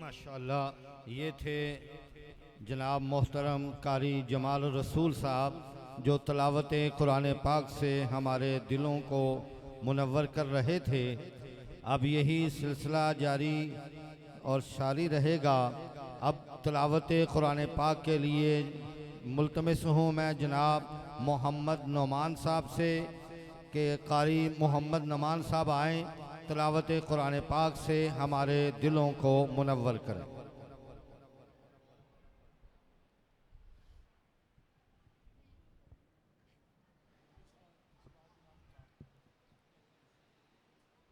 माशाल्लाह, ये थे जनाब मोहतरम कारी जमाल रसूल साहब जो तलावत कुरान पाक से हमारे दिलों को मुनव्वर कर रहे थे। अब यही सिलसिला जारी और सारी रहेगा। अब तलावत कुरान पाक के लिए मुल्तमिस हूँ मैं जनाब मोहम्मद नोमान साहब से कि कारी मोहम्मद नोमान साहब आएँ, तलावत कुरान पाक से हमारे दिलों को मुनव्वर करें।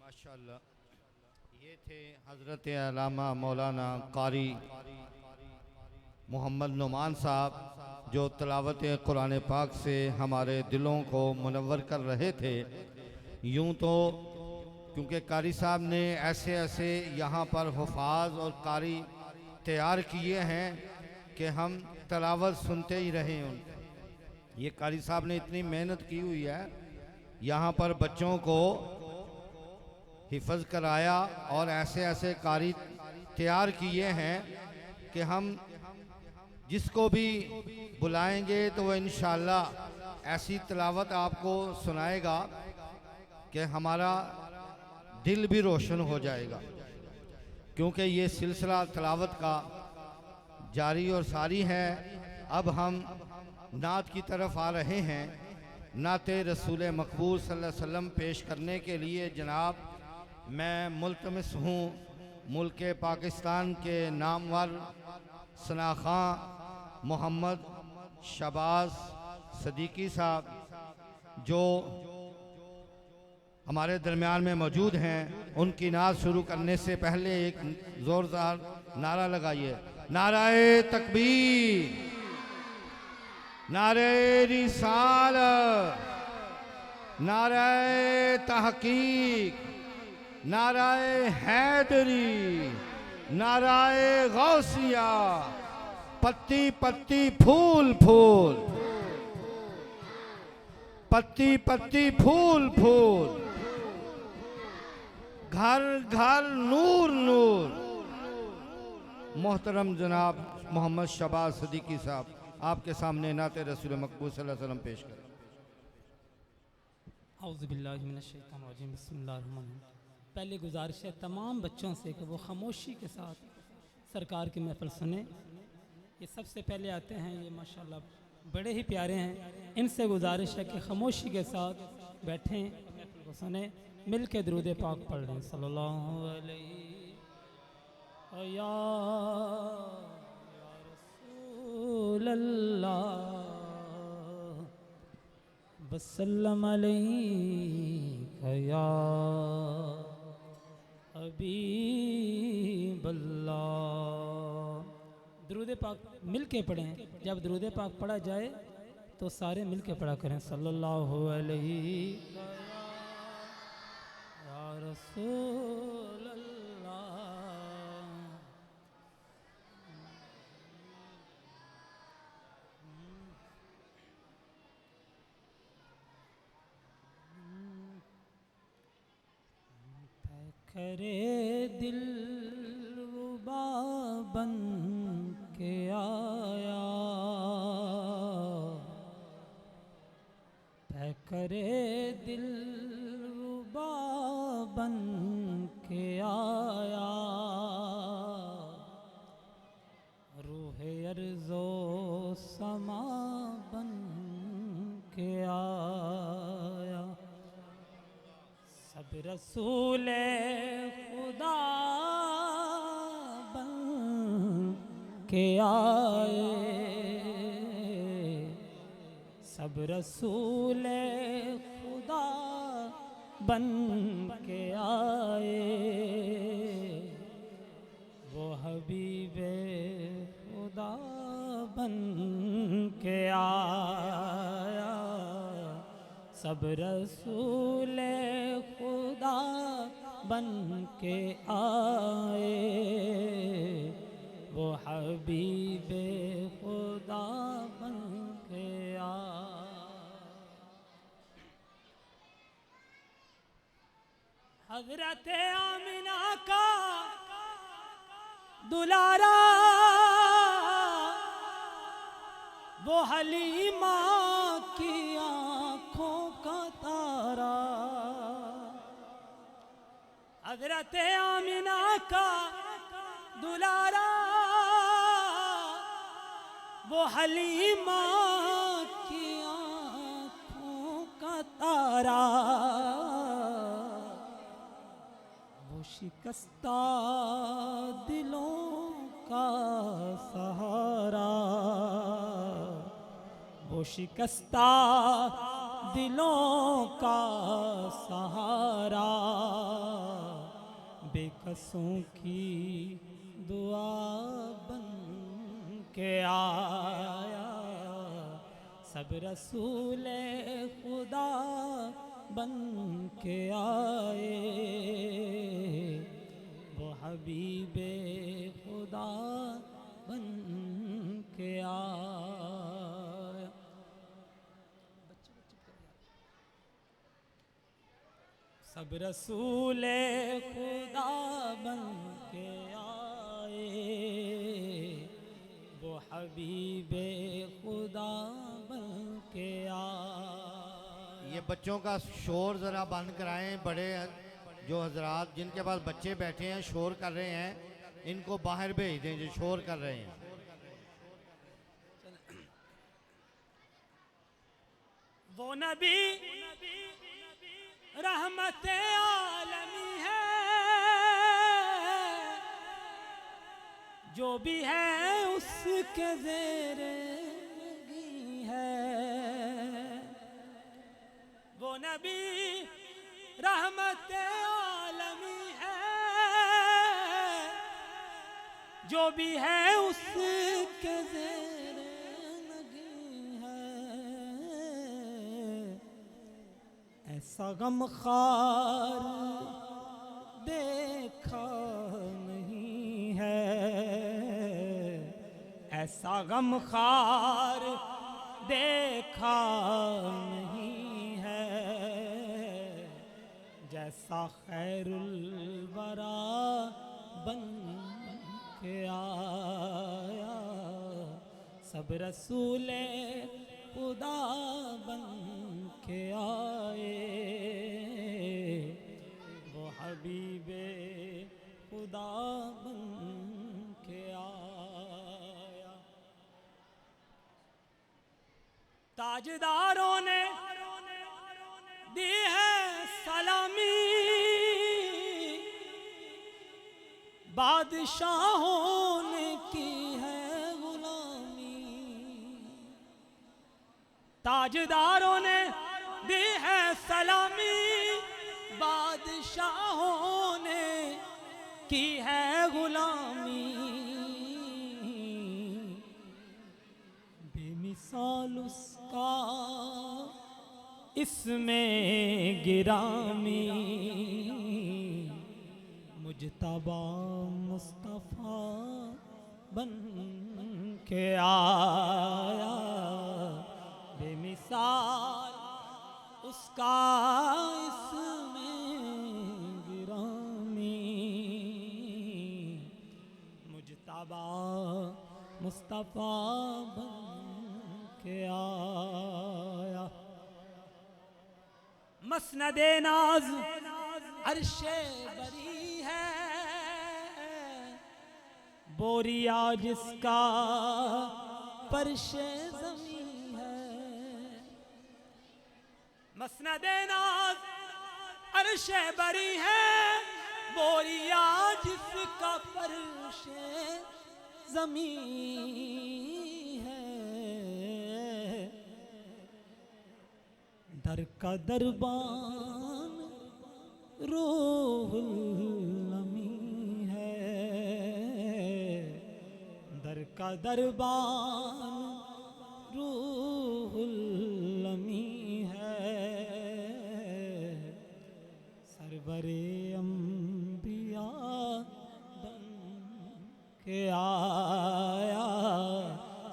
माशाल्लाह, ये थे हज़रत अल्लामा मौलाना कारी मोहम्मद नोमान साहब जो तलावत कुरान पाक से हमारे दिलों को मुनव्वर कर रहे थे। यूँ तो क्योंकि कारी साहब ने ऐसे ऐसे यहाँ पर हुफ़ाज़ और कारी तैयार किए हैं कि हम तलावत सुनते ही रहें उनकी। ये कारी साहब ने इतनी मेहनत की हुई है, यहाँ पर बच्चों को हिफ़्ज़ कराया और ऐसे ऐसे कारी तैयार किए हैं कि हम जिसको भी बुलाएंगे तो वह इंशाअल्लाह ऐसी तिलावत आपको सुनाएगा कि हमारा दिल भी रोशन हो जाएगा। क्योंकि ये सिलसिला तिलावत का जारी और सारी है। अब हम नात की तरफ आ रहे हैं। नाते रसूल मकबूल सल्लल्लाहु अलैहि वसल्लम पेश करने के लिए जनाब मैं मुल्तमिस हूँ मुल्क पाकिस्तान के नामवर सना खां मोहम्मद शबाज़ सदीकी साहब जो हमारे दरमियान में मौजूद हैं, उनकी नात शुरू करने से पहले एक ज़ोरदार नारा लगाइए। नाराए तकबीर, नारे रिसालत, नाराए तहकीक, नाराए हैदरी, नाराए गौसिया, पत्ती पत्ती फूल फूल, पत्ती पत्ती फूल फूल, घर घर नूर नूर। मोहतरम जनाब मोहम्मद शबाज़ सदीकी साहब आपके सामने नाते रसूल मकबूल सल्लल्लाहु अलैहि वसल्लम पेश करें। औज़ुबिल्लाहिमिनश्शैतानिर्रजीम, बिस्मिल्लाहिर्रहमानिर्रहीम। पहले गुजारिश है तमाम बच्चों से कि वो खामोशी के साथ सरकार की महफ़िल सुने। ये सबसे पहले आते हैं, ये माशाल्लाह बड़े ही प्यारे हैं। इनसे गुजारिश है कि खामोशी के साथ बैठें, महफ़िल को सुने, मिल के दरूद पाक पढ़ लें। सल्लल्लाहु अलैहि या रसूल अल्लाह वसल्लम अलैका या हबीब अल्लाह। दरूद पाक मिल के पढ़ें। जब दरूद पाक पढ़ा जाए तो सारे मिल के पढ़ा करें। सल्लल्लाहु अलैहि या रसूल अल्लाह। करे दिल रुबा बन के आया, तय करे दिल रुबा बन के आया, रूहे अर्ज़ो समा बन के आया। सब रसूले खुदा बन के आए, सब रसूले खुदा बन के आए। वो हबीबे खुदा बन के आया, सब रसूले खुदा बन के आए। वो हबीबे खुदा बन के आए। हज़रत आमिना का दुलारा, वो हलीमा की आँखों का तारा। हज़रत आमिना का दुलारा, वो हलीमा की आँखों का तारा। वो शिकस्ता दिलों का सहारा, वो शिकस्ता दिलों का सहारा। बेकसों की दुआ बन के आया, सब रसूले खुदा बन के आए। वो हबीबे खुदा बन के आए। सब रसूले खुदा बन के आए, वो हबीबे खुदा बन के आए। ये बच्चों का शोर ज़रा बंद कराएं। बड़े जो हजरात जिनके पास बच्चे बैठे हैं शोर कर रहे हैं, इनको बाहर भेज दें जो शोर कर रहे हैं। वो नबी रहमत आलमी है, जो भी है उसके ज़ेरे है। वो नबी रहमत आलमी है, जो भी है उसके ज़ेरे है। ऐसा गमखार देखा नहीं है, ऐसा गमखार देखा नहीं है, जैसा खैरुल वरा बन के आया, सब रसूले खुदा बन के आए। वो हबीबे खुदा बन के आया। ताजदारों ने दी है सलामी, बादशाहों ने की है गुलामी। ताजदारों ने दी है सलामी, बादशाहों ने की है गुलामी। बेमिसाल उसका इसमें गिरामी, मुजतबा मुस्तफ़ा बन के आया। बेमिसाल उसका इसमें गिरामी, मुजतबा मुस्तफ़ा बन के आया। मसनदे नाज अर्शे बरी है, बोरिया जिसका परशे ज़मीं है। मसनदे नाज अर्शे बरी है, बोरिया जिसका परशे ज़मीं है। दर का दरबान रूहुल अमी है, दर का दरबान रूहुल अमी है। सरवरे अंबिया बन के आया,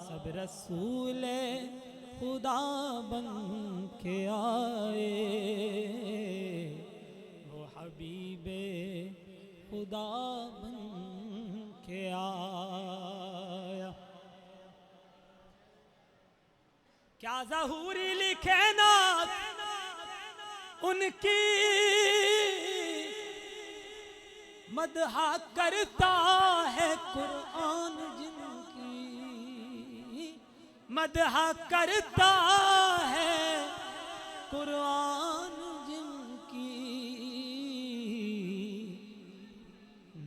सब रसूले खुदा बन के आए। वो हबीबे खुदा बन के आया। क्या ज़हूरी लिखे नात उनकी, मदहा करता है कुरान जिनकी, मदहा करता है कुरान जिनकी।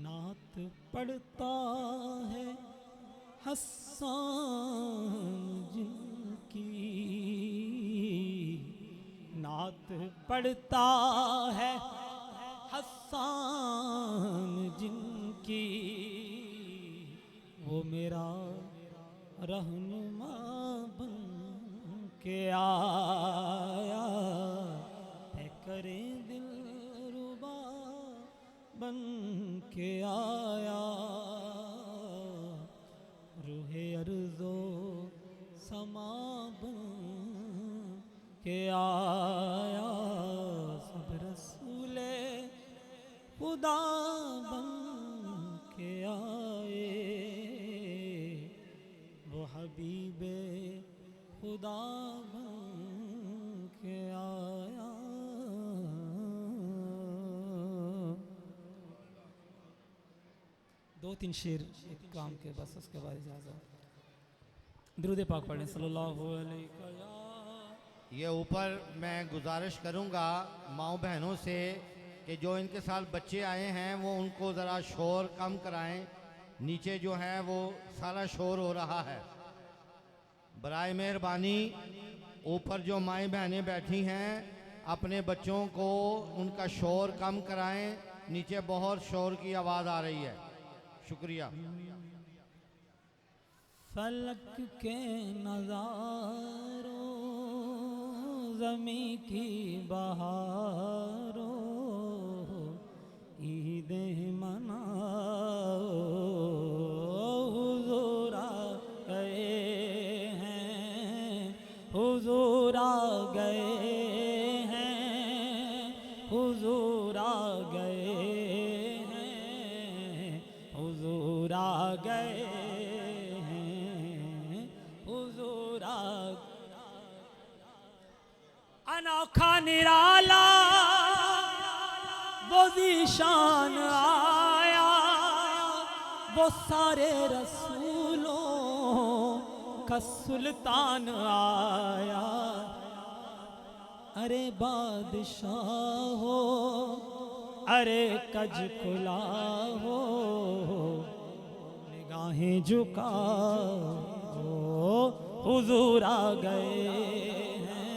नात पढ़ता है हस्सान जिनकी, नात पढ़ता है हस्सान जिनकी। वो मेरा रहनुमा बन के आया, है करे दिल रुबा बन के आया। रूहे अर्ज़ो समा बन के आया, सब रसूले खुदा बन के आए। वो हबीबे खुदा बन के आया। दो तीन शेर एक काम के बस, उसके बाद इजाज़त। दुरूद पाक पढ़ें सल्लल्लाहु अलैहि वसल्लम। ये ऊपर मैं गुजारिश करूंगा माओ बहनों से कि जो इनके साथ बच्चे आए हैं वो उनको ज़रा शोर कम कराएं। नीचे जो है वो सारा शोर हो रहा है। बराए मेहरबानी ऊपर जो माएँ बहनें बैठी हैं अपने बच्चों को उनका शोर कम कराएं। नीचे बहुत शोर की आवाज़ आ रही है। शुक्रिया। फलक के नज़ारों ज़मी की बहारों ईद मनाओ हुज़ूर आ गए हैं, हुज़ूर आ गए हैं, हुज़ूर आ गए हैं, हुज़ूर आ गए हैं, हुज़ूर आ अनोखा निराला वो ज़ीशान आया, वो सारे रसूलों का सुल्तान आया। अरे बादशाह हो, अरे कज खुला हो, निगाहें झुकाओ हुजूर आ गए हैं,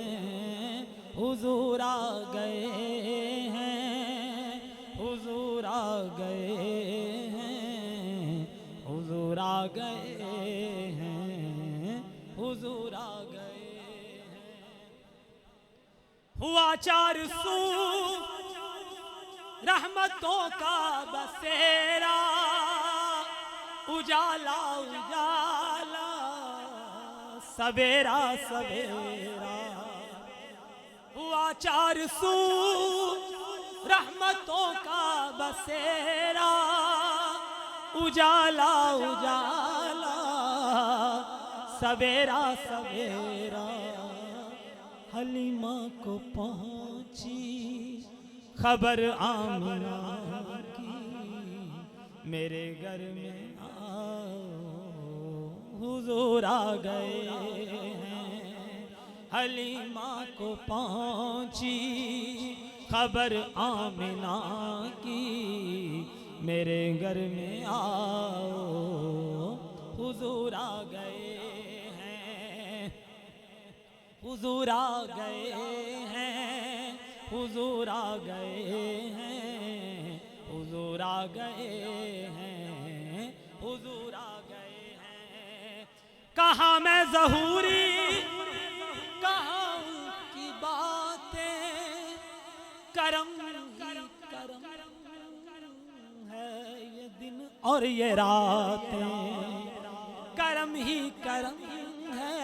हुजूर आ गए हैं, हुजूर आ गए हैं, हुजूर आ गए हैं, हुजूर आ गए हैं। हुआ चार सू रहमतों का बसेरा, उजाला उजाला सवेरा सवेरा। हुआ चार सू रहमतों का बसेरा, उजाला उजाला सवेरा सवेरा। हलीमा को पहुंची खबर आमिना की, मेरे घर में आओ हुजूर आ गए हैं। हलीमा को पहुंची खबर आमिना की, मेरे घर में आओ हुजूर आ गए हैं, हुजूर आ गए हैं, हुजूर आ गए हैं, हुजूर आ गए हैं, हुजूर आ गए हैं। कहाँ मैं ज़हूरी, कहाँ उनकी बातें, करम ही करम है ये दिन और ये रातें, करम ही करम है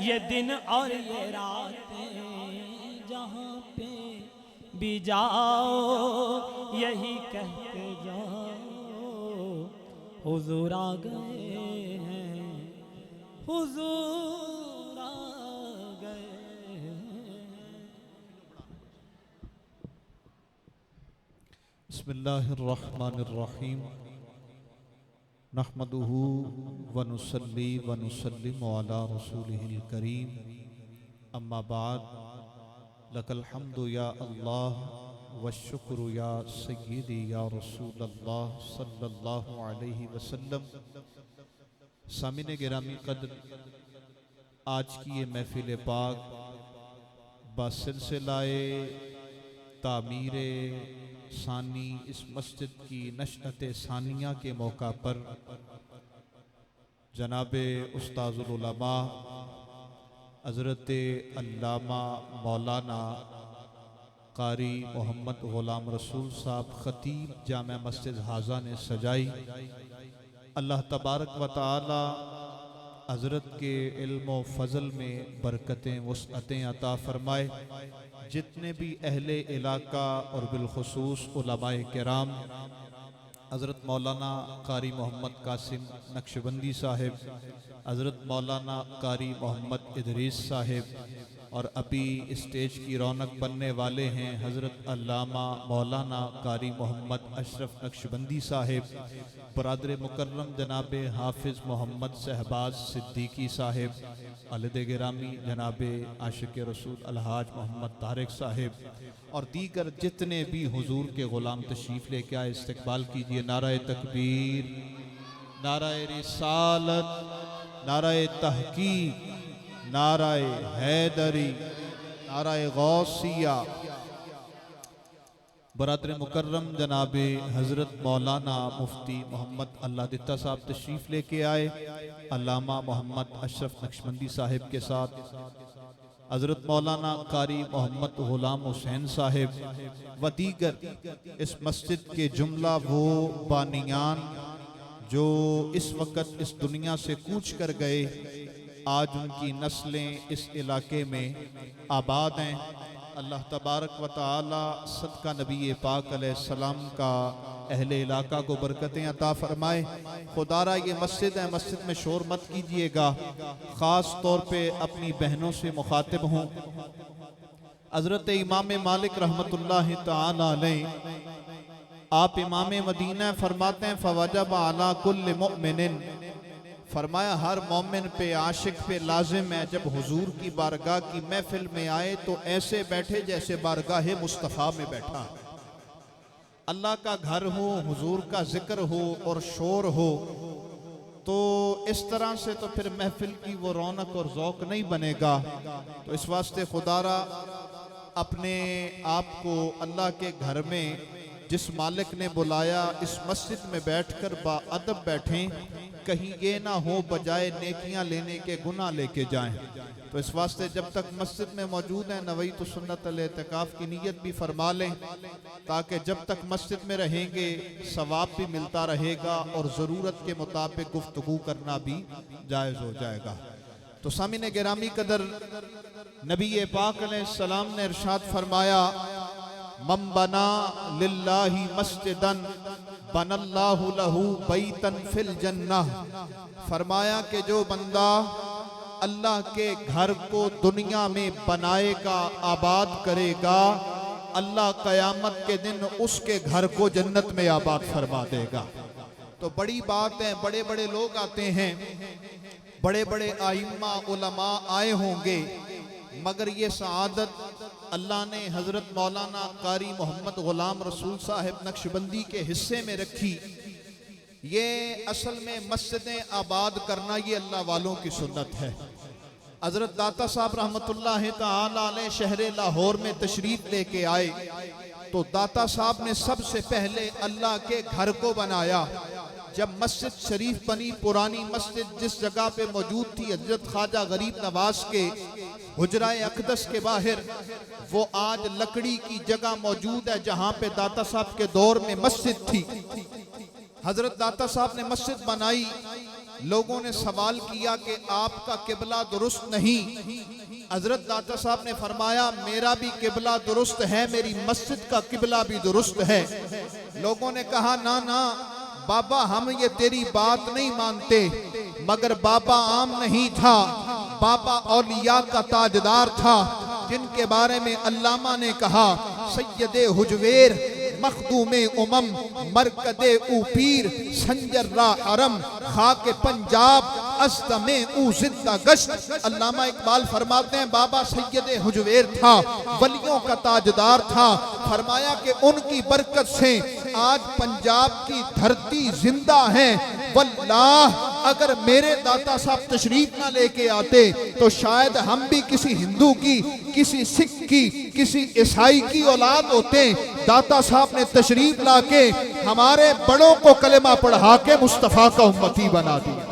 ये दिन और ये रातें। जहाँ पे भी जाओ यही कहते जाओ हुजूर आ गए हैं, हुजूर आ गए हैं। बिस्मिल्लाहिर्रहमानिर्रहीम। नहमदुहु व नुसल्ली व नुसल्लिमु अला रसूलिहिल करीम। अम्मा बाद, लकल हम्दु या अल्लाह व शुक्र या सय्यदी या रसूल अल्लाह सल्लल्लाहु अलैहि वसल्लम। सामिन गिरामी कद्र, आज की ये महफिल पाक बासिलसिलाए तामीर सानी इस मस्जिद की नशअत सानिया के मौका पर जनाबे उस्ताजुल उलमा हज़रत अल्लामा मौलाना कारी मोहम्मद ग़ुलाम रसूल साहब ख़तीब जामा मस्जिद हाजा ने सजाई। अल्लाह तबारक व तआला हज़रत के इल्म व फ़ज़ल में बरकतें वसअतें अता फ़रमाए। जितने भी अहले इलाका और बिलखुसूस उलमाए किराम, हज़रत मौलाना कारी मोहम्मद कासिम नक्शबंदी साहिब, हज़रत मौलाना कारी मोहम्मद इदरीस साहिब और अभी स्टेज की रौनक बनने वाले हैं हज़रत अल्लामा मौलाना कारी मोहम्मद अशरफ नक्शबंदी साहिब, बरादर मुकर्रम जनाब हाफिज़ मोहम्मद शहबाज सिद्दीकी साहिब, वालिद गिरामी जनाब आशिक रसूल अलहाज मोहम्मद तारिक साहिब और दीगर जितने भी हुजूर के ग़ुलाम तशरीफ़ लेके आए, इस्तकबाल कीजिए। नाराए तकबीर, नाराए रिसालत, नाराए तहकीक, नाराए हैदरी, नाराए गौसिया। बरादर मुकर्रम जनाब हज़रत मौलाना मुफ्ती मोहम्मद अल्लाह दित्ता साहब तशरीफ़ लेके आए। अल्लामा मोहम्मद अशरफ नक्शबंदी साहिब के साथ हज़रत मौलाना कारी मोहम्मद ग़ुलाम हुसैन साहिब व दीगर इस मस्जिद के जुमला वो बानियान जो इस वक्त इस दुनिया से कूच कर गए, आज उनकी नस्लें इस इलाके में आबाद हैं। अल्लाह तबारक व तआला सदका नबी पाक अलैहिस्सलाम का अहले इलाका को बरकतें अता फरमाए। खुदारा ये मस्जिद है, मस्जिद में शोर मत कीजिएगा। ख़ास तौर पे अपनी बहनों से मुखातिब हूँ। हज़रत इमाम मालिक रहमतुल्लाह तआला अलैह, आप इमाम मदीना फरमाते हैं फवजब अला कुल्ल मुमिनिन, फरमाया हर मोमिन पे आशिक पे लाजिम है जब हुजूर की बारगाह की महफिल में आए तो ऐसे बैठे जैसे बारगाह मुस्तफ़ा में बैठा। अल्लाह का घर हो, हुजूर का जिक्र हो और शोर हो, तो इस तरह से तो फिर महफिल की वो रौनक और ज़ौक़ नहीं बनेगा। तो इस वास्ते खुदारा अपने आप को अल्लाह के घर में जिस मालिक ने बुलाया इस मस्जिद में बैठकर बाअदब बैठें, कहीं ये ना हो बजाय नेकियां लेने के गुनाह लेके जाएं। तो इस वास्ते जब तक मस्जिद में मौजूद हैं नवई तो सुन्नत अल-एतिकाफ़ की नीयत भी फरमा लें, ताकि जब तक मस्जिद में रहेंगे सवाब भी मिलता रहेगा और ज़रूरत के मुताबिक गुफ्तगू करना भी जायज़ हो जाएगा। तो सामिन गिरामी कदर, नबी पाक अलैहिस्सलाम ने इरशाद फरमाया, मम बना लिल्लाहि मस्जिदन बनल्लाहु लहू बैतन फिल जन्नह, फरमाया कि जो बंदा अल्लाह के घर को दुनिया में बनाएगा, आबाद करेगा, अल्लाह क़यामत के दिन उसके घर को जन्नत में आबाद फरमा देगा। तो बड़ी बात है, बड़े बड़े लोग आते हैं, बड़े बड़े आइम्मा उलमा आए होंगे, मगर ये सआदत अल्लाह ने हज़रत मौलाना कारी मोहम्मद ग़ुलाम रसूल साहिब नक्शबंदी के हिस्से में रखी। ये असल में मस्जिदें आबाद करना ये अल्लाह वालों की सुन्नत है। हज़रत दाता साहब रहमतुल्लाह तआला अलैह शहर लाहौर में तशरीफ़ लेके आए तो दाता साहब ने सबसे पहले अल्लाह के घर को बनाया। जब मस्जिद शरीफ बनी, पुरानी मस्जिद जिस जगह पे मौजूद थी हज़रत ख्वाजा गरीब नवाज के हुजराए अक़दस के बाहर, वो आज लकड़ी की जगह मौजूद है जहाँ पे दाता साहब के दौर में मस्जिद थी। हजरत दाता साहब ने मस्जिद बनाई, लोगों ने सवाल किया कि आपका किबला दुरुस्त नहीं। हजरत दाता साहब ने फरमाया मेरा भी किबला दुरुस्त है, मेरी मस्जिद का किबला भी दुरुस्त है। लोगों ने कहा ना ना बाबा, हम ये तेरी बात नहीं मानते, मगर बाबा आम नहीं था, बाबा औलिया का ताजदार था, जिनके बारे में अल्लामा ने कहा सैयदे हुजवेर मखदूमे उमम मरकदे ऊपीर संजर्रा हरम खाके पंजाब अस्तमे ऊ जिंदा गश्त। अल्लामा इकबाल फरमाते हैं बाबा सैयदे हुजवेर था, वलियों का ताजदार था। फरमाया कि उनकी बरकत से आज पंजाब की धरती जिंदा है। वल्लाह अगर मेरे दाता साहब तशरीफ ना लेके आते तो शायद हम भी किसी हिंदू की, किसी सिख की, किसी ईसाई की औलाद होते। दाता साहब ने तशरीफ लाके हमारे बड़ों को कलेमा पढ़ा के मुस्तफ़ा का उम्मती बना दिया।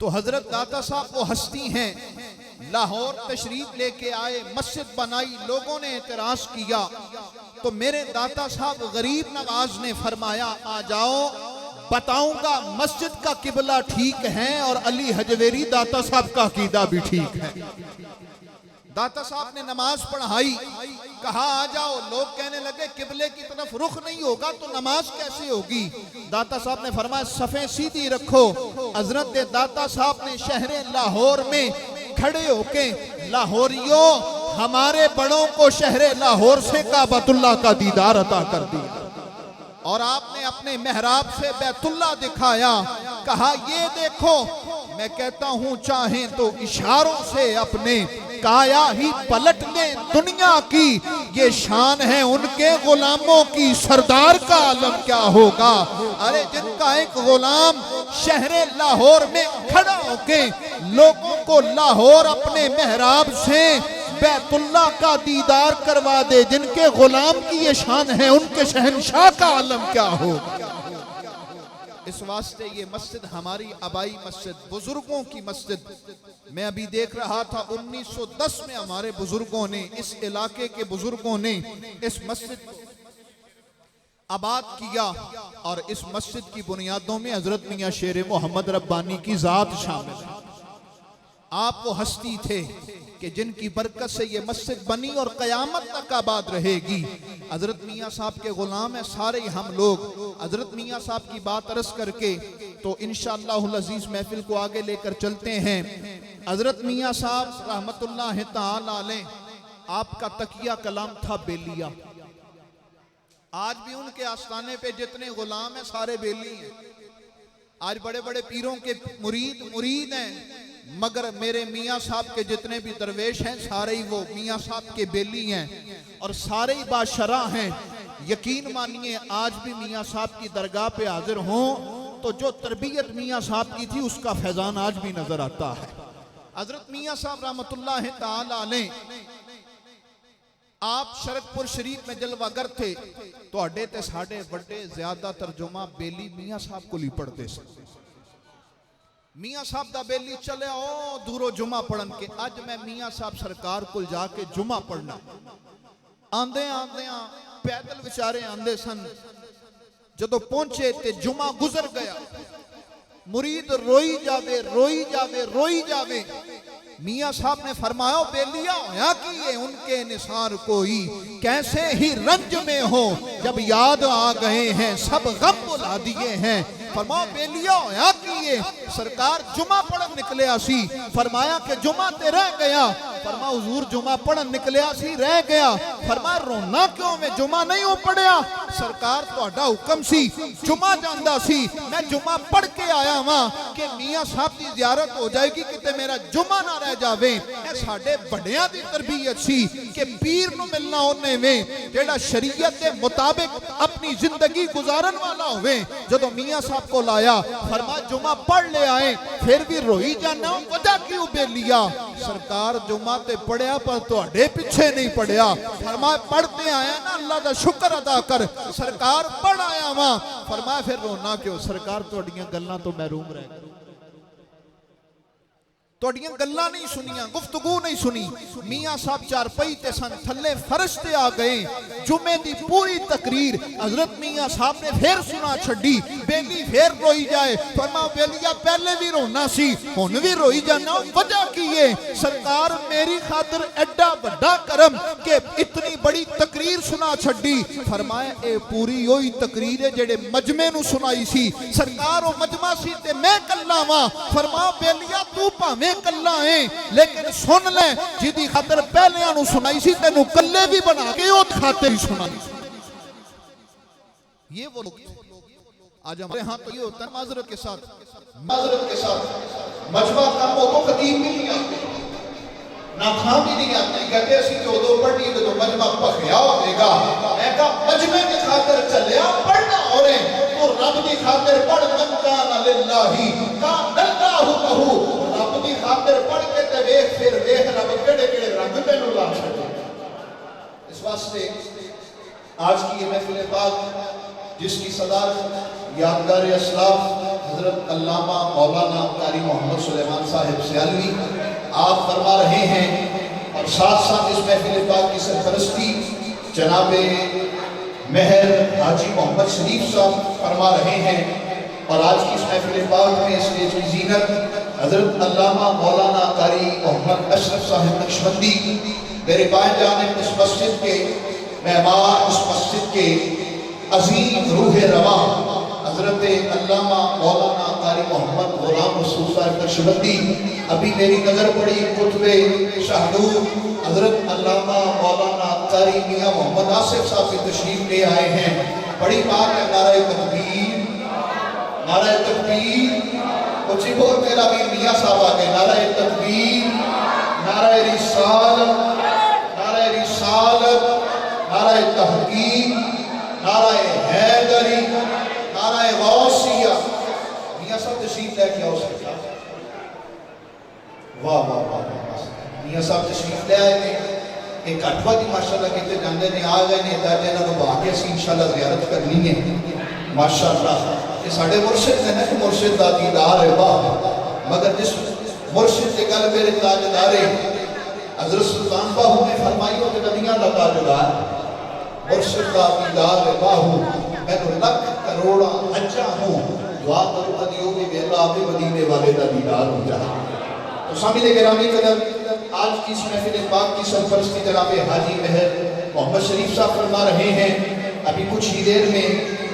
तो हजरत दाता साहब वो हस्ती हैं, लाहौर तशरीफ लेके आए, मस्जिद बनाई, लोगों ने एतराज किया तो मेरे दाता साहब गरीब नवाज ने फरमाया आ जाओ, बताऊंगा मस्जिद का किबला ठीक है और अली हजवेरी दाता साहब का अकीदा भी ठीक है। दाता साहब ने नमाज पढ़ाई, कहा आ जाओ। लोग कहने लगे किबले की तरफ रुख नहीं होगा तो नमाज कैसे होगी। दाता साहब ने फरमाया सफ़े सीधी रखो। हजरत दाता साहब ने शहर लाहौर में खड़े होके लाहौरियों हमारे बड़ों को शहरे लाहौर से काबतुल्लाह का दीदार अता कर दिया और आपने अपने मेहराब से बैतुल्ला दिखाया, कहा ये देखो। मैं कहता हूं चाहें तो इशारों से अपने काया ही पलट लें दुनिया की, ये शान है उनके गुलामों की, सरदार का आलम क्या होगा। अरे जिनका एक गुलाम शहरे लाहौर में खड़ा होके लोगों को लाहौर अपने मेहराब से बैतुल्लाह का दीदार करवा दे, जिनके गुलाम की ये शान है, उनके शहंशाह का आलम क्या होगा। इस वास्ते ये मस्जिद हमारी आबाई मस्जिद, बुजुर्गों की मस्जिद। मैं अभी देख रहा था 1910 में हमारे बुजुर्गों ने, इस इलाके के बुजुर्गों ने इस मस्जिद को आबाद किया और इस मस्जिद की बुनियादों में हजरत मियां शेर मोहम्मद रब्बानी की जात शामिल है। आप वो हस्ती थे कि जिनकी बरकत से ये मस्जिद बनी और क़यामत तक आबाद रहेगी। हजरत मियाँ साहब के गुलाम हैं सारे हम लोग। हजरत मियाँ साहब की बात अर्ज करके तो इंशाअल्लाहुल अज़ीज़ महफिल को आगे लेकर चलते हैं। हजरत मियाँ साहब रहमतुल्लाह तआला अलैह, आपका तकिया कलाम था बेलिया। आज भी उनके आस्थाने पे जितने गुलाम हैं सारे बेली हैं। आज बड़े बड़े पीरों के मुरीद हैं, मगर मेरे मियाँ साहब के जितने भी दरवेश हैं सारे ही वो मियाँ साहब के बेली हैं और सारे ही बादशरा हैं। यकीन मानिए आज भी मियाँ साहब की दरगाह पे हाजिर हों तो जो तरबियत मियाँ साहब की थी उसका फैजान आज भी नजर आता है। हजरत मियाँ साहब रहमतुल्लाह तआला अलैह, आप शरकपुर शरीफ में जलवागर थे, तो ते साढ़े बड़े ज्यादातर जुमा बेली मियाँ साहब को ही पढ़ते से। मियाँ साहब दा बेली चले ओ दूरों जुमा पढ़न के। अज मैं मियाँ साहब सरकार को जाके जुमा पढ़ना, आंदे आंदे पैदल विचारे आंदे सन। जदों पहुंचे ते जुमा गुजर गया, मुरीद रोई जावे रोई जावे रोई जावे। मियाँ साहब ने फरमाया बेलिया होया कि ये उनके निसार कोई कैसे ही रंज में हो, जब याद आ गए हैं सब गम बुला दिए हैं। फरमाओ बेलिया होया कि ये सरकार जुमा पढ़न निकले सी। फरमाया कि जुमा ते रह गया। फरमा हुजूर जुमा पढ़न निकले सी रह गया। फरमा रोना क्यों, मैं जुमा नहीं हो पढ़िया। सरकार तुहाडा हुक्म सी जुमा जांदा सी, मैं जुमा पढ़ के आया वहां कि मियाँ साहब की ज़ियारत हो जाएगी, किते मेरा जुमा ना रह जावे। ए साडे बड़ियां दी तरबियत सी कि पीर नूं मिलना ओने में जेड़ा शरीयत के मुताबिक अपनी जिंदगी गुजारन वाला होवे। जदों मियाँ साहब को लाया, फरमा जुमा पढ़ ले आए, फिर भी रोई जाना, वजह क्यों बेलिया। सरकार जुमा ते पढ़िया पर तुहाडे पीछे नहीं पढ़िया। फरमा पढ़ते आया ना, अल्लाह दा शुक्र अदा कर। सरकार पढ़ आया वहां। फरमाया फिर रोना क्यों, सरकार तुहाडियां गल्लां तो महरूम रह गए, तुहाडियां गल्लां नहीं सुनिया, गुफ्तगू नहीं सुनी। मियाँ साहब चारपाई ते सन, थल्ले फर्श ते आ गए। जुमे दी पूरी तकरीर हजरत मियाँ साहब ने फिर सुना छड़ी। बेली फिर रोई जाए। फरमा बेलिया पहले भी रोना सी, हुन भी रोई जाना, वजह की है। सरकार मेरी खातिर एडा बड़ा करम के इतनी बड़ी तकरीर सुना छड़ी। फरमाया ए पूरी ओही तकरीर है जेड़े मजमे नूं सुनाई सी। सरकार ओ मजमा सी ते मैं कल्ला वां। फरमा बेलिया तू भावें कल्ला है लेकिन सुन ले, जिदी खातर पहले नूं सुनाई सी तेनू कल्ले भी बना के ओ खाते ही सुनाई। ये वो लोग आज हमारे यहाँ तो ये होता है माजरत के साथ मजमा कम हो तो खतीब भी नहीं आते, ना खां भी नहीं आते। कहते असि जो दो पढ़नी तो मजमा भखिया होगा। मैं कहा मजमे की खातिर चलिया पढ़ना हो रहे तो रब की खातिर पढ़। मन कान लिल्लाही कान अल्लाहु लहू, रब की खातिर पढ़ के ते वेख फिर वेख रब केड़े केड़े रंग तेनू ला छड़े। इस वास्ते आज की ये महफिल पाक जिसकी सदारत यादगार असलाफ हजरत अल्लामा मौलाना कारी मोहम्मद सुलेमान साहिब सियालवी आप फरमा रहे हैं, और साथ साथ इस महफिल पाक की सरपरस्ती जनाबे मेहर हाजी मोहम्मद शरीफ साहब फरमा रहे हैं। और आज की इस महफिल पाक में स्टेज की जीनत हजरत अल्लामा मौलाना कारी मोहम्मद अशरफ साहिब नक्शबंदी, मेरे बाएं जानिब इस मस्जिद के मेहमान, इस मस्जिद के अजीम रूह रवा हजरत अल्लामा मौलाना कारी मोहम्मद गुलाम रसूल साहब नक्शबंदी। अभी मेरी नज़र पड़ी कुतुबे शाहनूर हजरत अल्लामा मौलाना कारी मियाँ मोहम्मद आसिफ साहब की तशरीफ ले आए हैं। बड़ी बात है, नारे तकबीर, नारे तकबीर। कुछ और मेरा भी मियाँ साहब आ गए, नारे तकबीर, नारे रिसालत, नारे रिसालत, नारे तहकीक, नारे हैदरी, नारे गौसिया। मियाँ साहब तशरीफ लेके आओ सरकार। वाह वाह वाह, मियाँ साहब तशरीफ ले आए थे। एक अठवा की माशाल्लाह कितने जाने ने आ गए ने ताजे ना को बाकी सी इंशाल्लाह ज़ियारत करनी है माशाल्लाह। ये साडे मुर्शिद ने ना कि मुर्शिद दा दीदार है वाह, मगर जिस मुर्शिद की गल मेरे ताजदार हजरत सुल्तान बाहू ने फरमाई हो कि नबियां दा ताजदार मुर्शिद दा दीदार है बाहू। मैनू लख करोड़ा हज्जा हूं दुआ करो कदी हो कि मेरा आपे मदीने वाले दा दीदार हो जाए। तो सामने गिरामी कदर आज की इस महफिल पाक की सरपरस्ती जनाब हाजी महर मोहम्मद शरीफ साहब फरमा रहे हैं। अभी कुछ ही देर में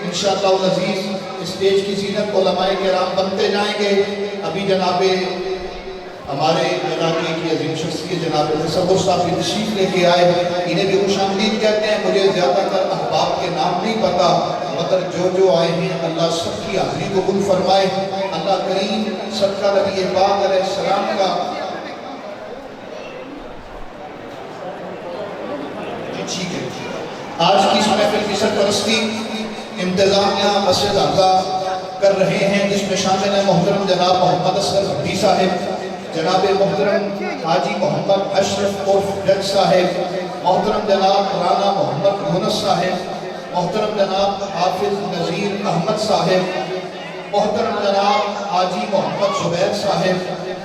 इंशाअल्लाह अज़ीज़ स्टेज की ज़ीनत उलमाए किराम बनते जाएंगे। अभी जनाब हमारे इलाके की अजीम शख्सियत जनाब तसव्वुर साहब की तशरीफ लेके आए, इन्हें भी खुशामदीद कहते हैं। मुझे ज़्यादातर अहबाब के नाम नहीं पता, मगर जो आए हैं अल्लाह सबकी हाज़िरी कबूल फरमाए। अल्लाह करीम सबका नबी पाक अलैहिस्सलाम का ठीक है। आज की इस महफिल की सरपरस्ती इंतजामिया मस्जिद आका कर रहे हैं, जिसमें शामिल है मोहतरम जनाब मोहम्मद असगर भट्टी साहिब, जनाब मोहतरम हाजी मोहम्मद अशरफ उर्फ जज साहिब, मोहतरम जनाब राना मोहम्मद यूनुस साहिब, मोहतरम जनाब हाफिज नज़ीर अहमद साहिब, मोहतरम जनाब हाजी मोहम्मद जुबैर साहिब,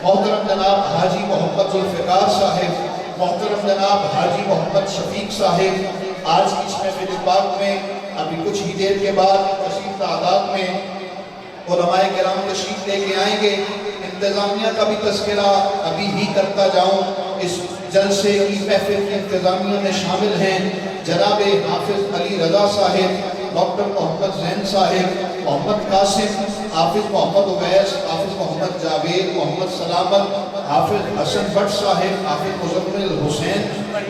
मोहतरम जनाब हाजी मोहम्मद जुल्फ़िकार साहिब, मोहतरम जनाब हाजी मोहम्मद शफीक साहिब। आज की इस महफिल पाक में अभी कुछ ही देर के बाद कसीर तादाद में उलमाए किराम तशरीफ लेके आएंगे। इंतज़ामिया का भी तज़किरा अभी ही करता जाऊँ। इस जलसे की महफिल की इंतज़ामिया में शामिल हैं जनाब हाफिज अली रज़ा साहिब, डॉक्टर मोहम्मद जैन साहिब, मोहम्मद कासिम, हाफिज मोहम्मद उवैस, हाफिज मोहम्मद जावेद, मोहम्मद सलामत, हाफिज हसन भट्ट साहिब, हाफिज मुज़म्मिल हुसैन,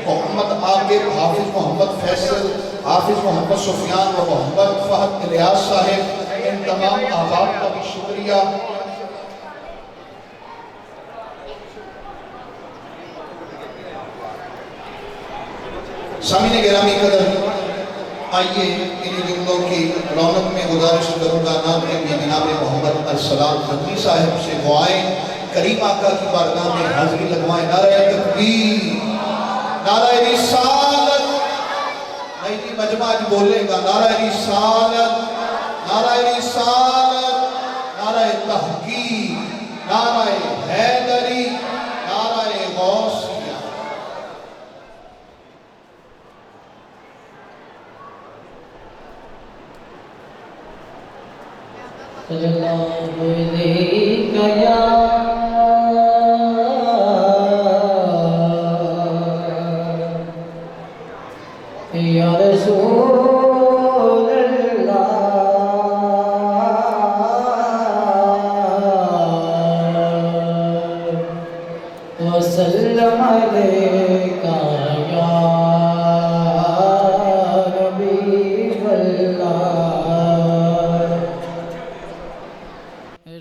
मोहम्मद आकिब, हाफिज मोहम्मद फैसल, हाफिज मोहम्मद सुफियान व मोहम्मद फहद इलियास साहिब। इन तमाम अहबाब का भी शुक्रिया। सामीने गिरामी कदर, आइए इन्हीं जुमलों की रौनक में गुजारिश करूँगा नाम है जनाब मोहम्मद अरसलाम खदमी साहिब से दुआएं करीम आका की बारगाह में हाजिरी लगवाएं। नारे तकबीर, नारे रिसालत, नहीं जी मजमा आज बोलेगा, नारे रिसालत, नारे रिसालत, नारे तहकीक, नारे हैदरी, नारे गौसिया। या रसूल अल्लाह वसल्लम अलैका या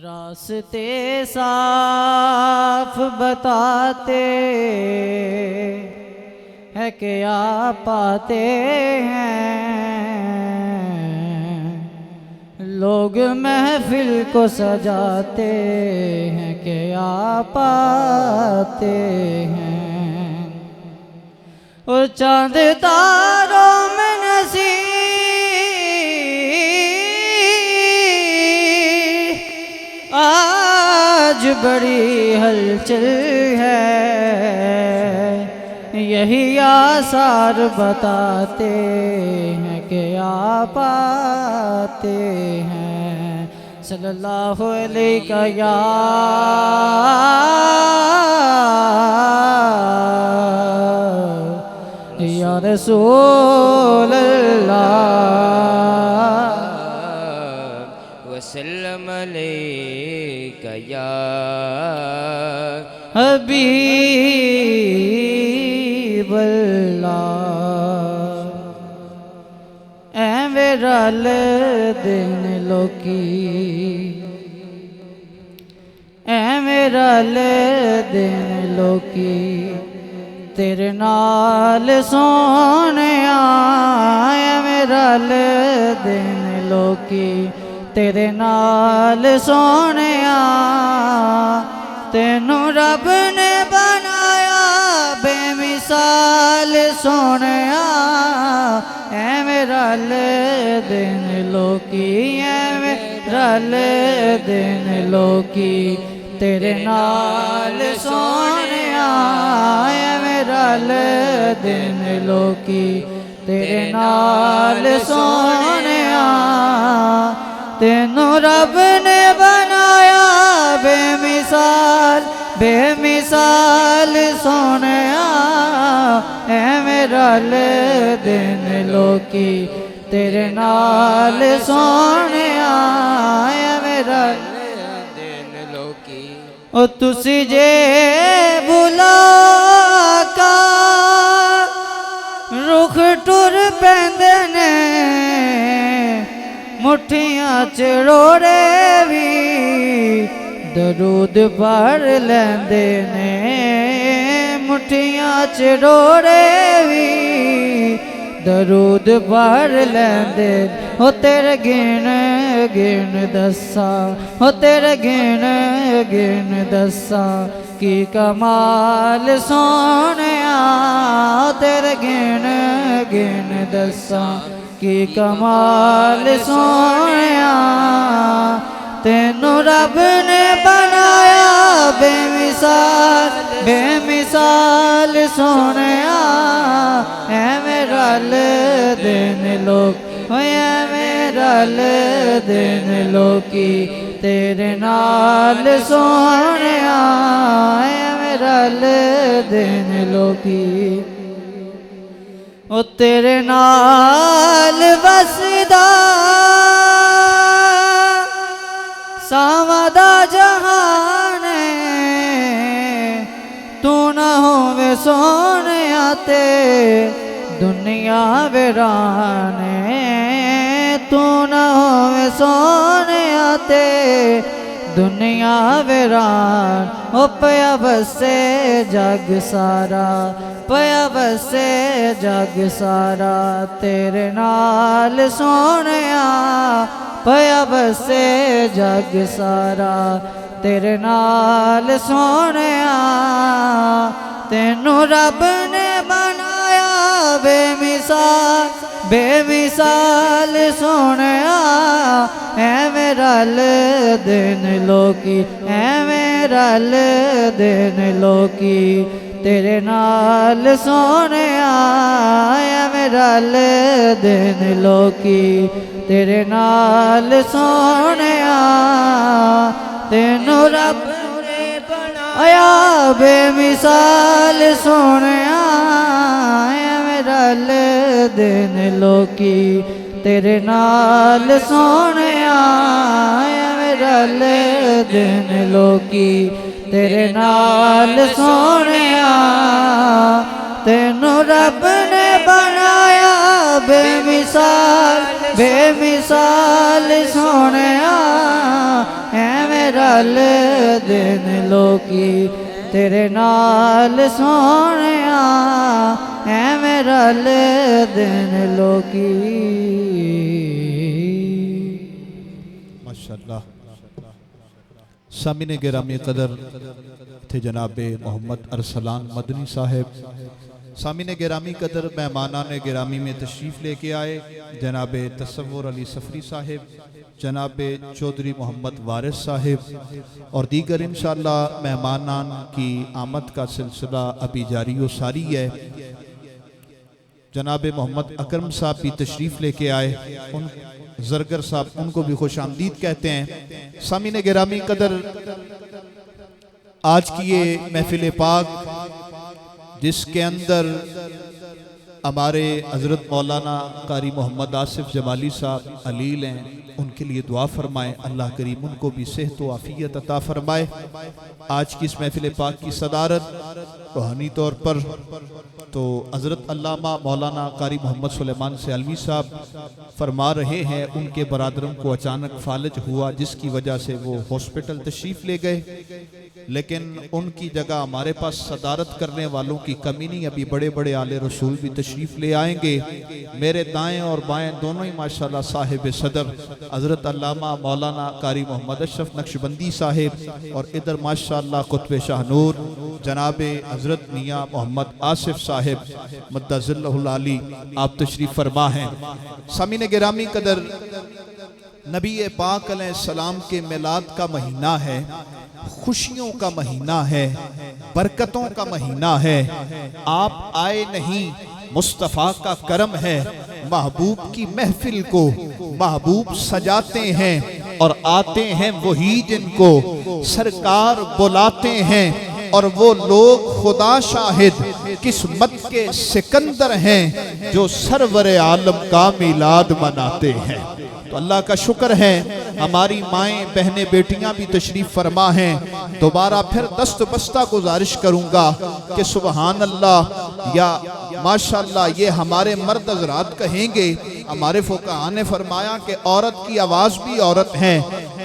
रास्ते साफ बताते हैं कि आप पाते हैं, लोग महफिल को सजाते हैं कि आप पाते हैं, और चांद तारों में नसीब आज बड़ी हलचल है, यही आसार बताते हैं कि आप आते हैं। सल्लल्लाहु अलैहि या रसूल अल्लाह वसल्लम अलैका या हबीबल्लाह। ऐवें रल दिन लोकी, ऐवें रल दिन लोकी, तेरे नाल सोहणिया। ऐवें रल दिन लोकी, तेरे नाल सोहणिया। तेनू रब ने बनाया बेमिसाल सोहणिया। ऐवें रल दिन लोकी, ऐवें रल दिन लोकी, तेरे नाल सोहणिया। ऐवें रल दिन लोकी, तेरे नाल सोहणिया। तेनू रब ने बनाया बेमिसाल, बेमिसाल सोहणिया। ऐवें रल दिन लोकी, तेरे नाल सोहणिया। ऐवें रल दिन लोकी। ओ तुसी जे बुला का रुख टुर पैंदे ने, मुठियां च रोड़े भी दरूद पढ़ लैंदे ने। मुठियां च रोड़े भी दरूद पढ़ लैंदे। हो तेरे गिन गिन दसा, हो तेरे गिन गिन दसा, की कमाल सोहणिया। तेरे गिन गिन दसा, की कमाल सोहणिया। तेनू रब ने बनाया बेमिसाल, बेमिसाल सोहणिया। ऐवें रल दिन लोक, ऐवें रल दिन लोकी, तेरे नाल सोहणिया। ऐवें रल दिन लोकी, ओ तेरे नाल वसदा सावां दा जहान। तू ना होवे सोहणिया ते दुनिया वीरान। तू ना होवे सोहणिया ते दुनिया वीरान। ओ पया बसे जग सारा, पया बसे जग सारा, तेरे नाल सोहणिया। पया बसे जग सारा, तेरे नाल सोहणिया। तेनू रब ने बनाया बेमिसाल, बेमिसाल सोहणिया। ऐवें रल दिन लोकी, ऐवें रल दिन लोकी, तेरे नाल सोहणिया। ऐवें रल दिन लोकी, तेरे नाल सोहणिया। तेनू रब ने बनाया बेमिसाल सोहणिया। ऐवें रल दिन लोकी, तेरे नाल सोहणिया। ऐवें रल दिन लोकी, तेरे नाल सोहणिया। तेनू रब ने बनाया बेमिसाल, बेमिसाल सोहणिया। ऐवें रल दिन लोकी, तेरे नाल सोहणिया। ऐवें रल दिन लोकी। माशाअल्लाह। सामिने गिरामी कदर थे जनाबे मोहम्मद अरसलान मदनी साहब। सामिने गिरामी कदर मेहमानान गिरामी में तशरीफ़ लेके आए जनाबे तसव्वुर अली सफरी साहिब, जनाबे चौधरी मोहम्मद वारिस साहिब और दीगर इंशाअल्लाह मेहमानान की आमद का सिलसिला अभी जारी व सारी है। जनाबे मोहम्मद अकरम साहब भी तशरीफ़ लेके आए, उन जरगर साहब उनको भी खुश आमदीद कहते हैं। सामिने गिरामी कदर आज की ये महफिल पाक जिसके अंदर हमारे हज़रत मौलाना कारी मोहम्मद आसिफ जमाली साहब अलील हैं, उनके लिए दुआ फरमाएं। अल्लाह करीम उनको भी सेहत व आफ़ियत अता फरमाए। आज की इस महफिल पाक की सदारत रूहानी तौर पर तो हज़रत अल्लामा मौलाना कारी मोहम्मद सुलेमान से अलवी साहब फरमा रहे हैं। उनके बरादरों को अचानक फालज हुआ, जिसकी वजह से वो हॉस्पिटल तशरीफ़ ले गए, लेकिन उनकी जगह हमारे पास सदारत करने वालों की कमी नहीं। अभी बड़े बड़े आले रसूल भी तशरीफ़ ले आएंगे। मेरे दाएं और बाएं दोनों ही माशाल्लाह साहिब सदर हज़रत अल्लामा मौलाना कारी मोहम्मद अशरफ नक्शबंदी साहिब, और इधर माशाल्लाह कुतुब शाहनूर जनाब हज़रत मियाँ मोहम्मद आसिफ साहिब मद्दज़िल्लहुल आली आप तशरीफ़ फरमा हैं। सामीन गिरामी कदर, नबी पाक अलैहिस्सलाम के मिलाद का महीना है, खुशियों का महीना है, बरकतों का महीना है। आप आए नहीं, मुस्तफ़ा का करम है। महबूब की महफिल को महबूब सजाते हैं और आते हैं वही जिनको सरकार बुलाते हैं, और वो लोग खुदा शाहिद किस्मत के सिकंदर हैं जो सरवर आलम का मिलाद मनाते हैं। तो अल्लाह का शुक्र है, हमारी माएँ बहनें बेटियां भी तशरीफ़ फरमा हैं। दोबारा फिर दस्त बस्ता गुजारिश करूँगा कि सुबहान अल्लाह या माशाअल्लाह, ये हमारे मर्द हज़रात कहेंगे। हमारे फुक़हा ने फरमाया कि औरत की आवाज़ भी औरत है।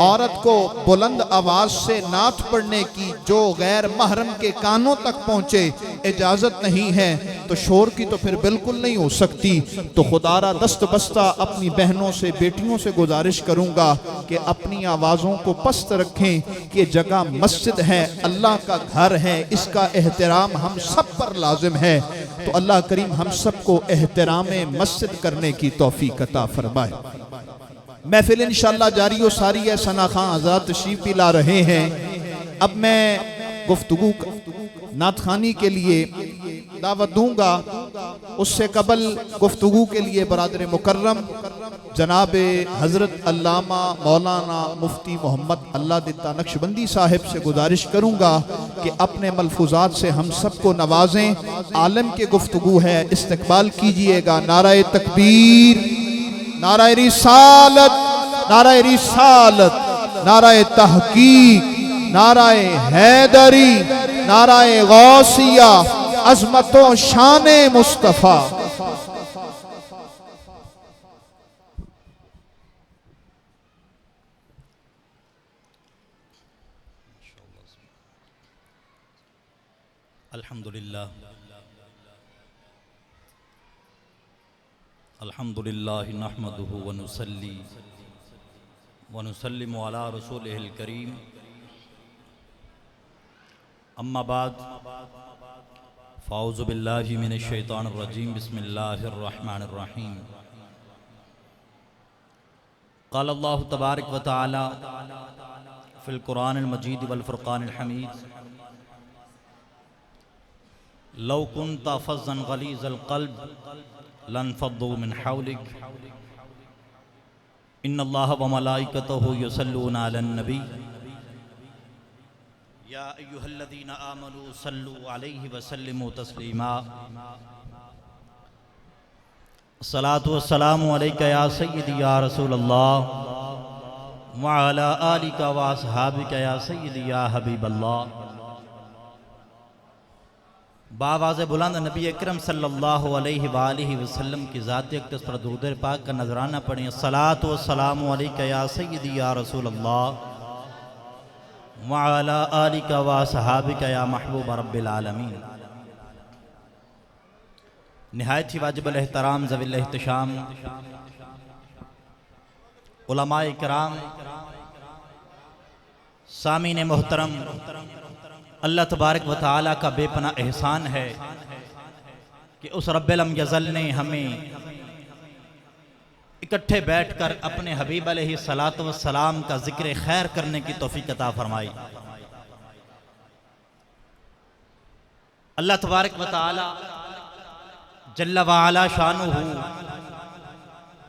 औरत को बुलंद आवाज़ से नात पढ़ने की जो गैर महरम के कानों तक पहुँचे इजाज़त नहीं है, तो शोर की तो फिर बिल्कुल नहीं हो सकती। तो खुदारा दस्त बस्ता अपनी बहनों से बेटियों से गुजारिश करूँगा कि अपनी आवाज़ों को पस्त रखें कि जगह मस्जिद है, अल्लाह का घर है, इसका एहतराम हम सब पर लाजिम है। तो अल्लाह करीम हम सबको एहतराम मस्जिद करने की तौफीक अता फरमाए। महफिल इंशाअल्लाह जारी व सारी है। सना खां आज़ाद तशरीफ़ भी ला रहे हैं। अब मैं गुफ्तगू नात खानी के लिए दावत दूंगा, उससे कबल गुफ्तगू के लिए बरादर मुकर्रम जनाब हज़रत अल्लामा मौलाना मुफ्ती मोहम्मद अल्लाह दिता नक्शबंदी साहिब से गुजारिश करूँगा कि अपने मलफूजात से हम सबको नवाजें। आलम के गुफ्तगू है, इस्तकबाल कीजिएगा। नाराए तकबीर, नाराए रिसालत, नाराए रिसालत, नाराए तहकीक, नाराए हैदरी, नाराए गौसिया, अज़मतों शाने मुस्तफ़ा। अल्हम्दुलिल्लाह नहमदुहु व नुसल्ली व नुसल्लिमु अला रसूलिहिल करीम, अम्मा बाद, फ़ाऊज़ु बिल्लाहि मिनश शैतानिर रजीम, बिस्मिल्लाहिर रहमानिर रहीम। क़ाल अल्लाहु तबारक व तआला फ़िल क़ुरानिल मजीद वल फ़ुरक़ानिल हमीद, लौ कुन्ता फ़ज़्ज़न ग़लीज़ल क़ल्ब लन्फ़द्दू मिन हौलिक, इन्नल्लाह व मलाइकतहु युसल्लूना अलन नबी, या अय्युहल्लज़ीना आमनू सल्लू अलैहि व सल्लिमू तस्लीमा। अस्सलातु वस्सलामु अलैका या सय्यदी या रसूलल्लाह व अला आलिका व अस्हाबिका या सय्यदी या हबीबल्लाह। बावाज़ बुलंद नबी अकरम सल्लल्लाहु अलैहि वालिहि वसल्लम की ज़ात अक़दस पर दुरूद पाक का नजराना पढ़ें। अस्सलातु वस्सलामु अलैका या सय्यदी या रसूलल्लाह व अला आलिका व अस्हाबिका या महबूब रब्बिल आलमीन। निहायत ही वाजिबुल एहतराम ज़वील एहतिशाम उलमाए किराम, सामीन मोहतरम, अल्लाह तबारक व तआला का बेपना एहसान है कि उस रब्बिल यज़ल ने हमें इकट्ठे बैठकर अपने हबीब अलैहिस्सलातु वस्सलाम का जिक्र खैर करने की तौफीक अता फरमाई। अल्लाह तबारक व तआला जल्ला व अला शानुहु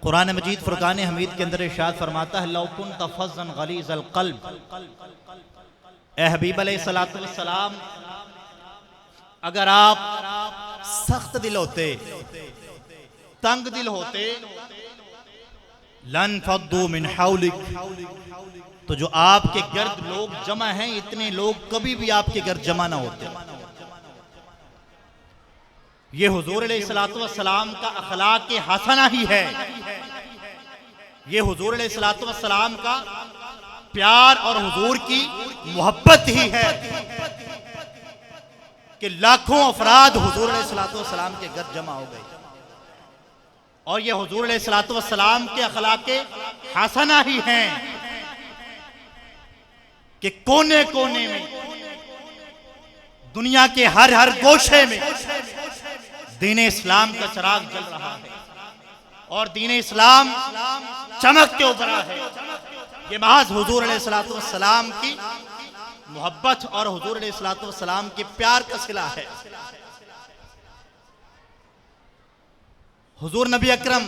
कुरान मजीद फुरकान हमीद के अंदर इरशाद फरमाता है, लौ कुन्ता फ़ज़्ज़न ग़लीज़ल क़ल्ब, ए हबीब अलैहिस्सलातु वस्सलाम, अगर आप सख्त दिल होते, तंग दिल होते लन फद्दू मिन हौलिक, तो जो आपके गर्द लोग जमा हैं, इतने लोग कभी भी आपके गर्द जमा ना होते। ये हुजूर अलैहिस्सलातु वस्सलाम का अखलाक के हसना ही है, ये हुजूर अलैहिस्सलातु वस्सलाम का प्यार और हुजूर की मोहब्बत ही है कि लाखों अफराद हुजूर अलैहिस्सलातु वस्सलाम के घर जमा हो गए। और ये हुजूर अलैहिस्सलातु वस्सलाम के अखलाक के हसना ही हैं कि कोने कोने में, दुनिया के हर हर गोशे में दीन इस्लाम का चिराग जल रहा है और दीन इस्लाम चमक के उभरा है। ये महज हुजूर अलैहिस्सलातु वस्सलाम की मोहब्बत और हुजूर अलैहिस्सलातु वस्सलाम के प्यार का सिला है। हुजूर नबी अकरम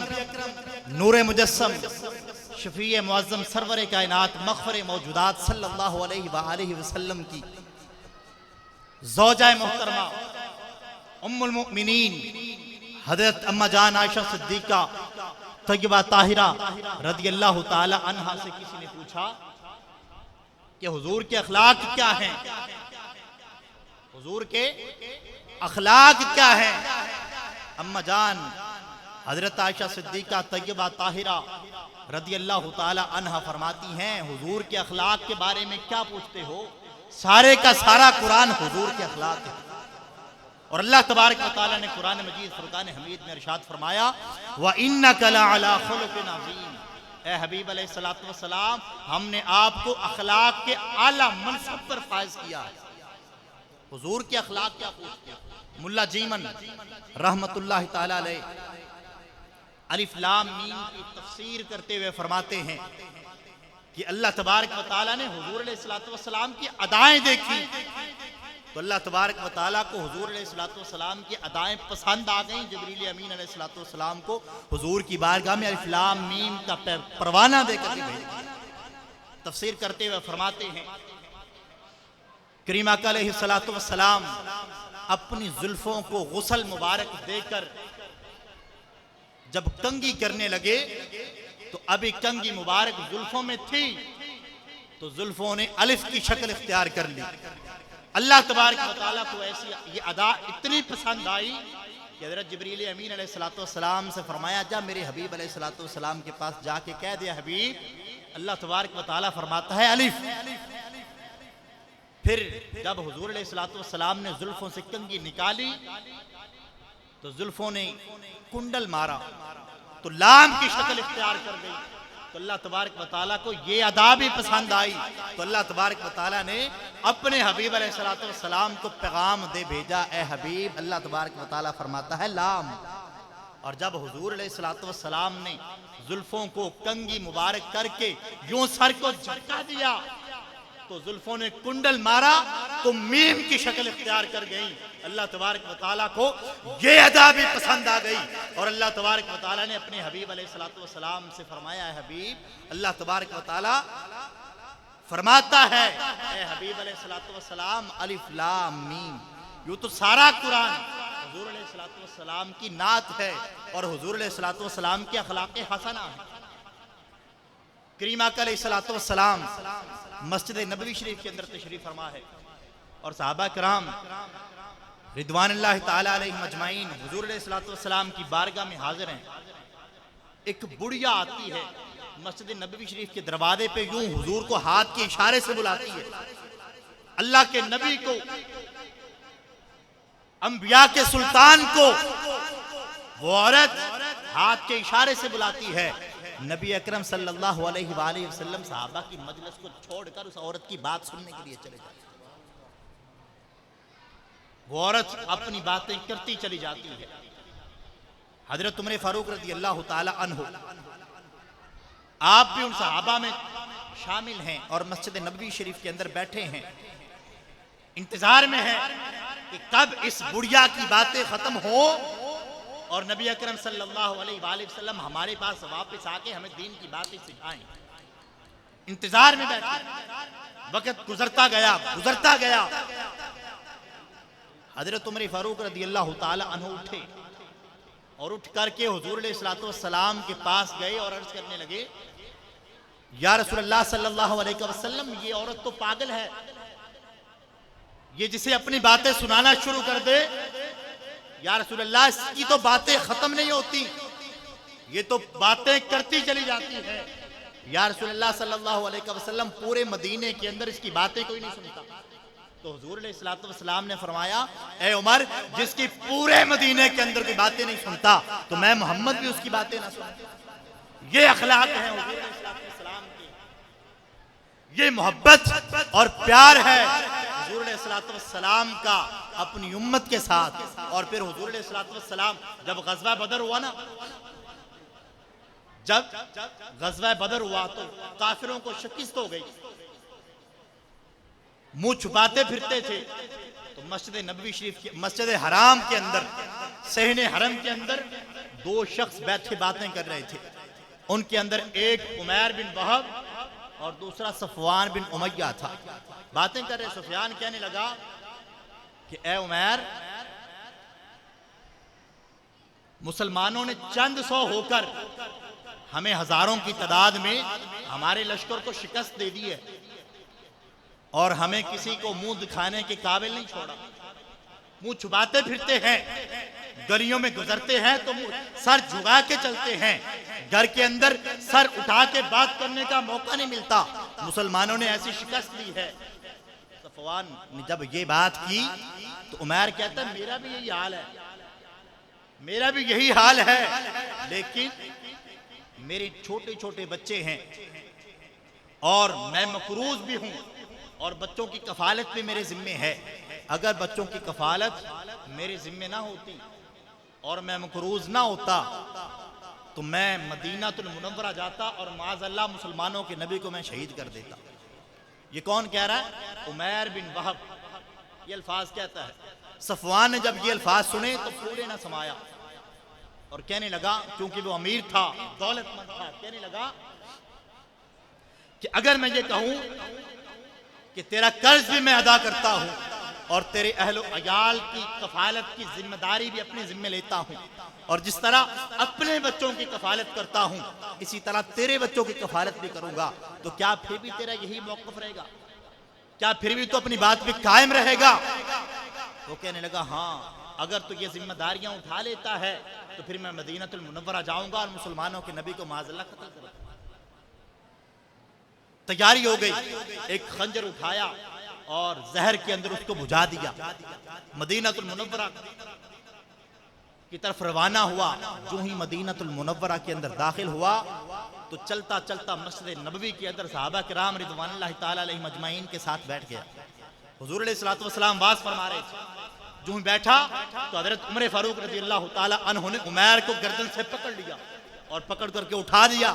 नूरे मुजस्सम शफीए मुअज़्ज़म सरवर कायनात मग़फ़िर मौजूदात सल्लल्लाहु अलैहि वसल्लम की ज़ौजा मोहतरमा उम्मुल मोमिनीन हज़रत अम्मा जान आयशा सिद्दीक़ा तय्यबा ताहिरा रज़ियल्लाहु ताला अन्हा से किसी ने पूछा कि हुजूर के अखलाक क्या हैं, हुजूर के अखलाक क्या हैं। अम्मा जान हजरत आयशा सिद्दीक़ा तय्यबा ताहिरा रज़ियल्लाहु ताला अन्हा फरमाती हैं, हुजूर के अखलाक के बारे में क्या पूछते हो, सारे का सारा कुरान हुजूर के अखलाक है। और अल्लाह तबारक व तआला ने कुरान मजीद फुरकान हमीद में इरशाद फरमाया, व इन्नका लअला खुलुकिन अज़ीम, ए हबीब अलैहिस्सलातु वस्सलाम, हमने आपको अखलाक के आला मनसब पर फायज किया है। हुजूर के अखलाक क्या पूछते हो। मुल्ला जीमन रहमतुल्लाह ताला अलैह अलिफ लाम मीम की तफसीर करते हुए फरमाते हैं कि अल्लाह तबारक व तआला ने हुजूर अलैहिस्सलातु वस्सलाम की अदाएं देखी तो अल्लाह तबारक व तआला को हुजूर अलैहिस्सलातु वस्सलाम की अदाएं पसंद आ गईं। जिब्रील अमीन अलैहिस्सलातु वस्सलाम को हुजूर की बारगाह में अलिफ लाम मीम का परवाना देकर के भेज दिया। तफसीर करते हुए फरमाते हैं करीमा अलैहिस्सलातु वस्सलाम अपनी जुल्फों को गुस्ल मुबारक देकर जब कंगी करने लगे तो अभी कंगी मुबारक जुल्फों में थी तो जुल्फों ने अलिफ की शक्ल इख्तियार कर ली। अल्लाह तबारक व तआला को ऐसी ये अदा इतनी पसंद आई कि हज़रत जिब्रील अमीन अलैहिस्सलातु वस्सलाम से फरमाया, जा मेरे हबीब अलैहिस्सलातु वस्सलाम के पास जाके कह दे हबीब, अल्लाह तबारक व तआला फरमाता है अलिफ। फिर जब हुजूर अलैहिस्सलातु वस्सलाम ने जुल्फों से कंगी निकाली तो जुल्फों ने कुंडल मारा तो लाम की शक्ल इख्तियार कर गई। तो अल्लाह तबारक व तआला को ये अदा भी पसंद आई तो अल्लाह तबारक व तआला ने अपने हबीब अलैहिस्सलातु वस्सलाम को पैगाम दे भेजा, ए हबीब, अल्लाह तबारक व तआला फरमाता है लाम। और जब हुजूर अलैहिस्सलातु वस्सलाम ने जुल्फों को कंगी मुबारक करके यूं सर को झटका दिया तो जुल्फों ने कुंडल मारा तो मीम की शक्ल इख्तियार कर गई। अल्लाह तबारक व तआला को ये अदा भी पसंद आ गई और अल्लाह तबारक व तआला ने अपने हबीब अलैहिस्सलातु वस्सलाम से फरमाया, है हबीब, अल्लाह तबारक व तआला फरमाता है, ए हबीब अलैहिस्सलातु वस्सलाम, अलिफ लाम मीम। यूं तो सारा कुरान हुजूर अलैहिस्सलातु वस्सलाम की नात है और हुजूर अलैहिस्सलातु वस्सलाम के अखलाक हसना है। करीमा अलैहिस्सलातु वस्सलाम मस्जिद नबवी शरीफ के अंदर तशरीफ फरमा है और सहाबा कराम रिदवानुल्लाह ताला अलैहिम अजमाइन हुजूर अलैहिस्सलातु वस्सलाम की बारगाह में हाजिर हैं। एक बुढ़िया आती है मस्जिद नबवी शरीफ के दरवाजे पे, यूं हुजूर को हाथ के इशारे से बुलाती है। अल्लाह के नबी को, अंबिया के सुल्तान को वो औरत हाथ के इशारे से बुलाती है। नबी अकरम सल्लल्लाहु अलैहि वसल्लम सहाबा की मजलिस को छोड़कर उस औरत की बात सुनने के लिए चले जाते। वो औरत अपनी बातें करती चली जाती है। हजरत उमर फारूक रज़ियल्लाहु ताला अन्हु आप भी उन सहाबा में शामिल हैं और मस्जिद नबवी शरीफ के अंदर बैठे हैं, इंतजार में हैं कि कब इस बुढ़िया की बातें खत्म हो और नबी अकरम सल्लल्लाहु अलैहि वसल्लम हमारे पास वापस आके हमें दीन की बातें सिखाएं। इंतजार में बैठे, वक्त गुजरता गया। हजरत उमर फारूक रज़ियल्लाहु ताला अन्हु उठे और उठ करके हुजूर अलैहिस्सलातु वस्सलाम के पास गए और अर्ज करने लगे, या रसूलल्लाह सल्लल्लाहु अलैहि वसल्लम, ये औरत तो पागल है, ये जिसे अपनी बातें सुनाना शुरू कर दे, या रसूलल्लाह इसकी तो बातें खत्म नहीं होती, ये तो बातें करती चली जाती है। या रसूलल्लाह सल्लल्लाहु अलैहि वसल्लम, पूरे मदीने के अंदर इसकी बातें कोई नहीं सुनता। तो हुजूर अलैहिस्सलातु वस्सलाम ने फरमाया, ए उमर, जिसकी पूरे मदीने के अंदर की बातें नहीं सुनता, तो मैं मोहम्मद भी उसकी बातें ना सुनता। ये अखलाक है हुजूर अलैहिस्सलातु वस्सलाम के, ये मोहब्बत और प्यार है हुजूर अलैहिस्सलातु वस्सलाम का अपनी उम्मत के साथ। और फिर हुजूर अलैहिस्सलातु वस्सलाम जब गज़वा बदर हुआ ना, जब गज़वा बदर हुआ तो काफिरों को शिकस्त हो गई, मुंह छुपाते फिरते थे। तो मस्जिद नबवी शरीफ के, मस्जिद हराम के अंदर, सहने हरम के अंदर दो शख्स बैठे बातें कर रहे थे। उनके अंदर एक उमैर बिन वहब और दूसरा सफवान बिन उमैया था। बातें कर रहे। सुफियान कहने लगा कि ए उमैर, मुसलमानों ने चंद सौ होकर हमें हजारों की तादाद में हमारे लश्कर को शिकस्त दे दी है और हमें किसी को मुंह दिखाने के काबिल नहीं छोड़ा। मुंह छुपाते फिरते हैं, गलियों में गुजरते हैं तो सर झुका के चलते हैं, घर के अंदर सर उठा के बात करने का मौका नहीं मिलता। मुसलमानों ने ऐसी शिकस्त दी है। सफवान ने जब ये बात की तो उमैर कहता है, मेरा भी यही हाल है, मेरा भी यही हाल है, लेकिन मेरे छोटे छोटे बच्चे हैं और मैं मकरूज भी हूं और बच्चों की कफालत भी मेरे जिम्मे है। अगर बच्चों की कफालत मेरे जिम्मे ना होती और मैं मकरूज ना होता तो मैं मदीनातुल मुनव्वरा जाता और माज़अल्लाह मुसलमानों के नबी को मैं शहीद कर देता। ये कौन कह रहा है? उमैर बिन वहब ये अल्फाज कहता है। सफवान ने जब ये अल्फाज सुने तो फूले ना समाया और कहने लगा, क्योंकि वो अमीर था, दौलतमंद था, कहने लगा कि अगर मैं ये कहूं कि तेरा कर्ज भी मैं अदा करता हूं और तेरे अहलो अयाल की कफालत की जिम्मेदारी भी अपने जिम्मे लेता हूं और जिस तरह अपने बच्चों की कफालत करता हूं इसी तरह तेरे बच्चों की कफालत भी करूंगा, तो क्या फिर भी तेरा यही मौक़िफ़ रहेगा? क्या फिर भी तो अपनी बात पे कायम रहेगा? वो कहने लगा, हाँ, अगर तो ये जिम्मेदारियां उठा लेता है तो फिर मैं मदीनातुल मुनव्वरा जाऊंगा और मुसलमानों के नबी को माज़अल्लाह कत्ल करूंगा। तैयारी हो गई, एक खंजर उठाया और जहर के अंदर उसको बुझा दिया। मदीनातुल मुनव्वरा की तरफ रवाना हुआ। जो ही मदीनातुल मुनव्वरा के अंदर दाखिल हुआ तो चलता चलता मस्जिद नबवी के अंदर सहाबा किराम रिज़वानुल्लाहि ताला अलैहिम अजमाइन के साथ बैठ गया। हुजूर अलैहिस्सलातु वस्सलाम वाज फरमा रहे थे। जो ही बैठा तो हजरत उमर फारूक रज़ियल्लाहु ताला अन्हु ने उमैर को गर्दन से पकड़ लिया और पकड़ करके उठा दिया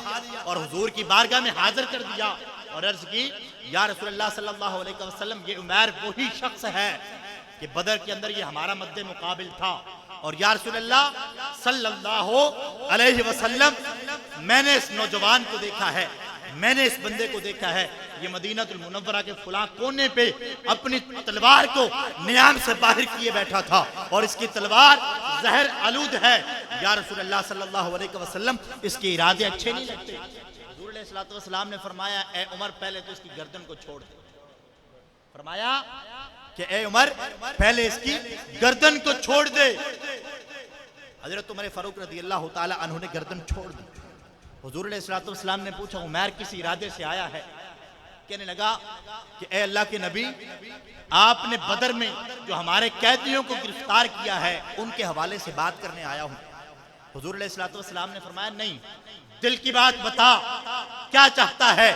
और हुजूर की बारगाह में हाजिर कर दिया और अर्ज की, या रसूलल्लाह सल्लल्लाहु अलैहि वसल्लम, ये उमैर वही शख्स है कि बदर के अंदर ये हमारा मद्दे मुकाबिल था और या रसूलल्लाह सल्लल्लाहु अलैहि वसल्लम, मैंने इस नौजवान को देखा है, मैंने इस बंदे को देखा है, ये मदीनातुल मुनव्वरा के फुला कोने पे अपनी तलवार को नियाम से बाहर किए बैठा था और इसकी तलवार जहर आलूद है। या रसूलल्लाह सल्लल्लाहु अलैहि वसल्लम, इसके इरादे अच्छे नहीं लगते। हुजूर अलैहिस्सलातु वस्सलाम ने फरमाया, ए उमर, पहले तो इसकी गर्दन को छोड़ दे। फरमाया कि ए उमर, पहले इसकी गर्दन को छोड़ दे। हजरत उमर फारूक रज़ियल्लाहु ताला अन्हु ने गर्दन छोड़ दी। हुजूर अलैहिस्सलातु वस्सलाम ने पूछा, उमैर किस इरादे से आया है? कहने लगा कि ए अल्लाह के नबी, आपने बदर में जो हमारे कैदियों को गिरफ्तार किया है उनके हवाले से बात करने आया हूं। हुजूर अलैहिस्सलातु वस्सलाम ने फरमाया, नहीं, दिल की बात बता, क्या चाहता है,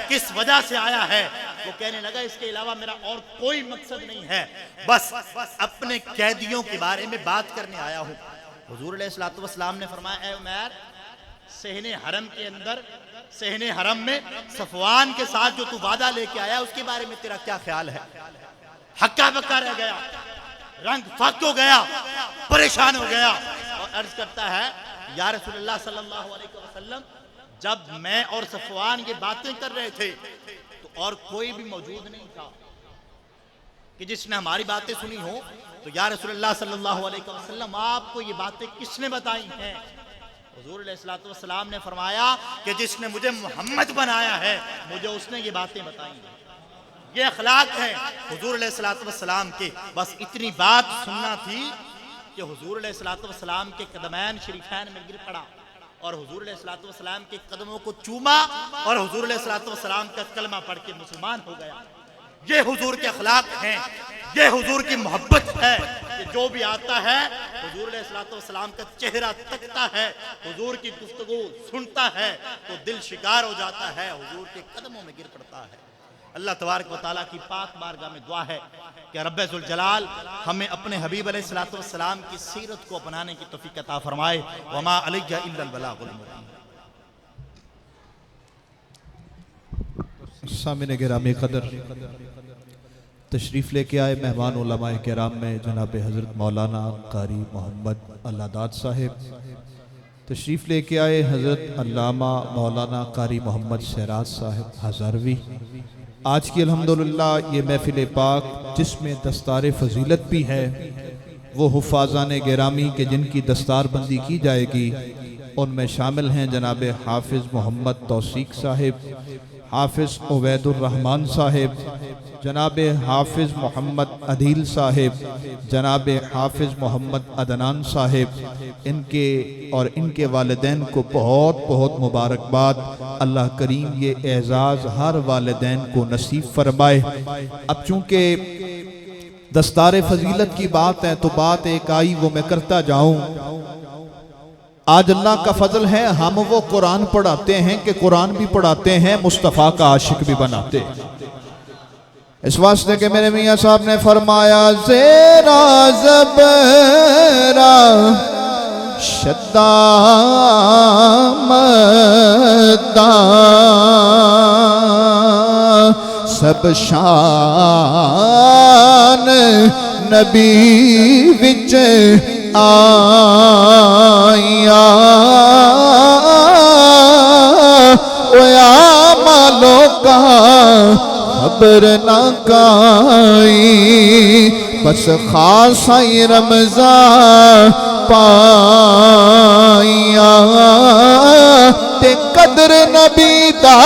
किस वजह से आया है? वो कहने लगा, इसके अलावा मेरा और कोई मकसद नहीं है, बस अपने कैदियों के बारे में बात करने आया हूं। हुजूर अलैहिस्सलातु वस्सलाम ने फरमाया, ए उमैर, सहने हरम के अंदर, सहने हरम में सफवान के साथ जो तू वादा लेके आया उसके बारे में तेरा क्या ख्याल है? हक्का बक्का रह गया, रंग फाक हो गया, परेशान हो गया और अर्ज करता है, या रसूलल्लाह सल्लल्लाहु अलैहि वसल्लम, जब मैं और सफवान ये बातें कर रहे थे तो और कोई भी मौजूद नहीं था। कि जिसने हमारी बातें सुनी हो तो या रसूलुल्लाह सल्लल्लाहु अलैहि वसल्लम आपको ये बातें किसने बताई हैं? हुजूर अलैहिस्सलातु वस्सलाम ने फरमाया कि जिसने मुझे मोहम्मद बनाया है मुझे उसने ये बातें बताई हैं। ये अखलाक है हुजूर अलैहिस्सलातु वस्सलाम के। बस इतनी बात सुनना थी कि हुजूर अलैहिस्सलातु वस्सलाम के कदमैन शरीफैन में गिर पड़ा और हुजूर अलैहिस्सलातु वस्सलाम के कदमों को चूमा और हुजूर अलैहिस्सलातु वस्सलाम का कलमा पढ़ के मुसलमान हो गया। ये हुजूर के अखलाक हैं, ये हुजूर की मोहब्बत है कि जो भी आता है हुजूर अलैहिस्सलातु वस्सलाम का चेहरा तकता है, हुजूर की गुफ्तगू सुनता है तो दिल शिकार हो जाता है, हुजूर के कदमों में गिर पड़ता है। अल्लाह तबारक व तआला की पाक बारगाह में दुआ है कि रब्बे जुल जलाल हमें अपने हबीब अलैहिस्सलातु वस्सलाम की सीरत को अपनाने की तौफीक अता फरमाए। वमा अलैया इल्लल बलागुल मुबीन। सामिन गिरामी कदर तशरीफ़ लेके आए मेहमान उलमाए किराम में जनाब हज़रत मौलाना कारी मोहम्मद अल्लादाद साहिब, तशरीफ़ लेके आए हज़रत अल्लामा मौलाना कारी मोहम्मद शहराज साहिब हज़ारवी। आज की अल्हम्दुलिल्लाह ये महफिल पाक जिसमें दस्तार फ़जीलत भी है, वो हुफ़ाज़ान गिरामी के जिनकी दस्तार बंदी की जाएगी उनमें शामिल हैं जनाब हाफिज़ मोहम्मद तौसीक साहिब, हाफिज़ उबैदुर रहमान साहिब, जनाब हाफिज़ मोहम्मद अदील साहिब, जनाब हाफिज़ मोहम्मद अदनान साहिब। इनके और इनके वालिदैन को बहुत बहुत मुबारकबाद। अल्लाह करीम ये एजाज़ हर वालिदैन को नसीब फरमाए। अब चूँकि दस्तार फजीलत की बात है तो बात एक आई वो मैं करता जाऊँ। आज अल्लाह का फजल है हम वो कुरान पढ़ाते हैं कि कुरान भी पढ़ाते हैं, मुस्तफ़ा का आशिक भी बनाते हैं। इस वास्ते के मेरे मियाँ साहब ने फरमाया ज़ेरा ज़बरा शद्दा मद्दा सब शान नबी विच आया ओया मालो का खबर ना काई बस खासा रमज़ान पाया ते कदर नबी दा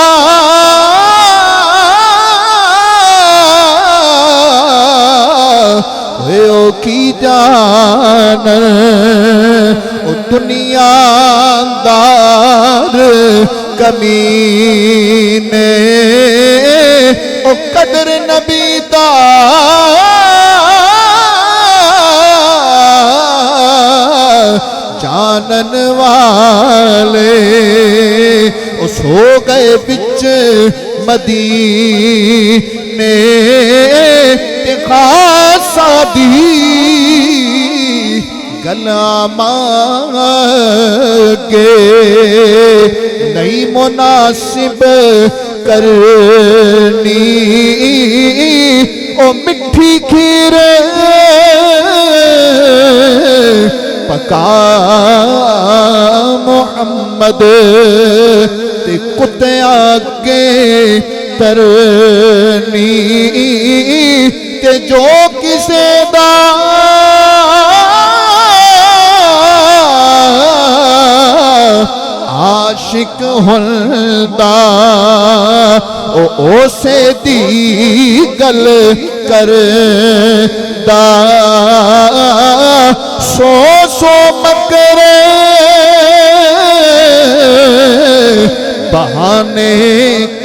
की जान ओ दुनियादार कमीने ओ कदर नबी दा जानन वाले ओ सो गए बिच मदीने ते खासा दी गला मांगे नहीं मुनासिब करनी ओ मिठी खीर पका मोहम्मद ते कुत्ते आगे तरनी के जो किसे दा आशिक हुंदा ओ से दी गल करदा सो सो मकरे बहाने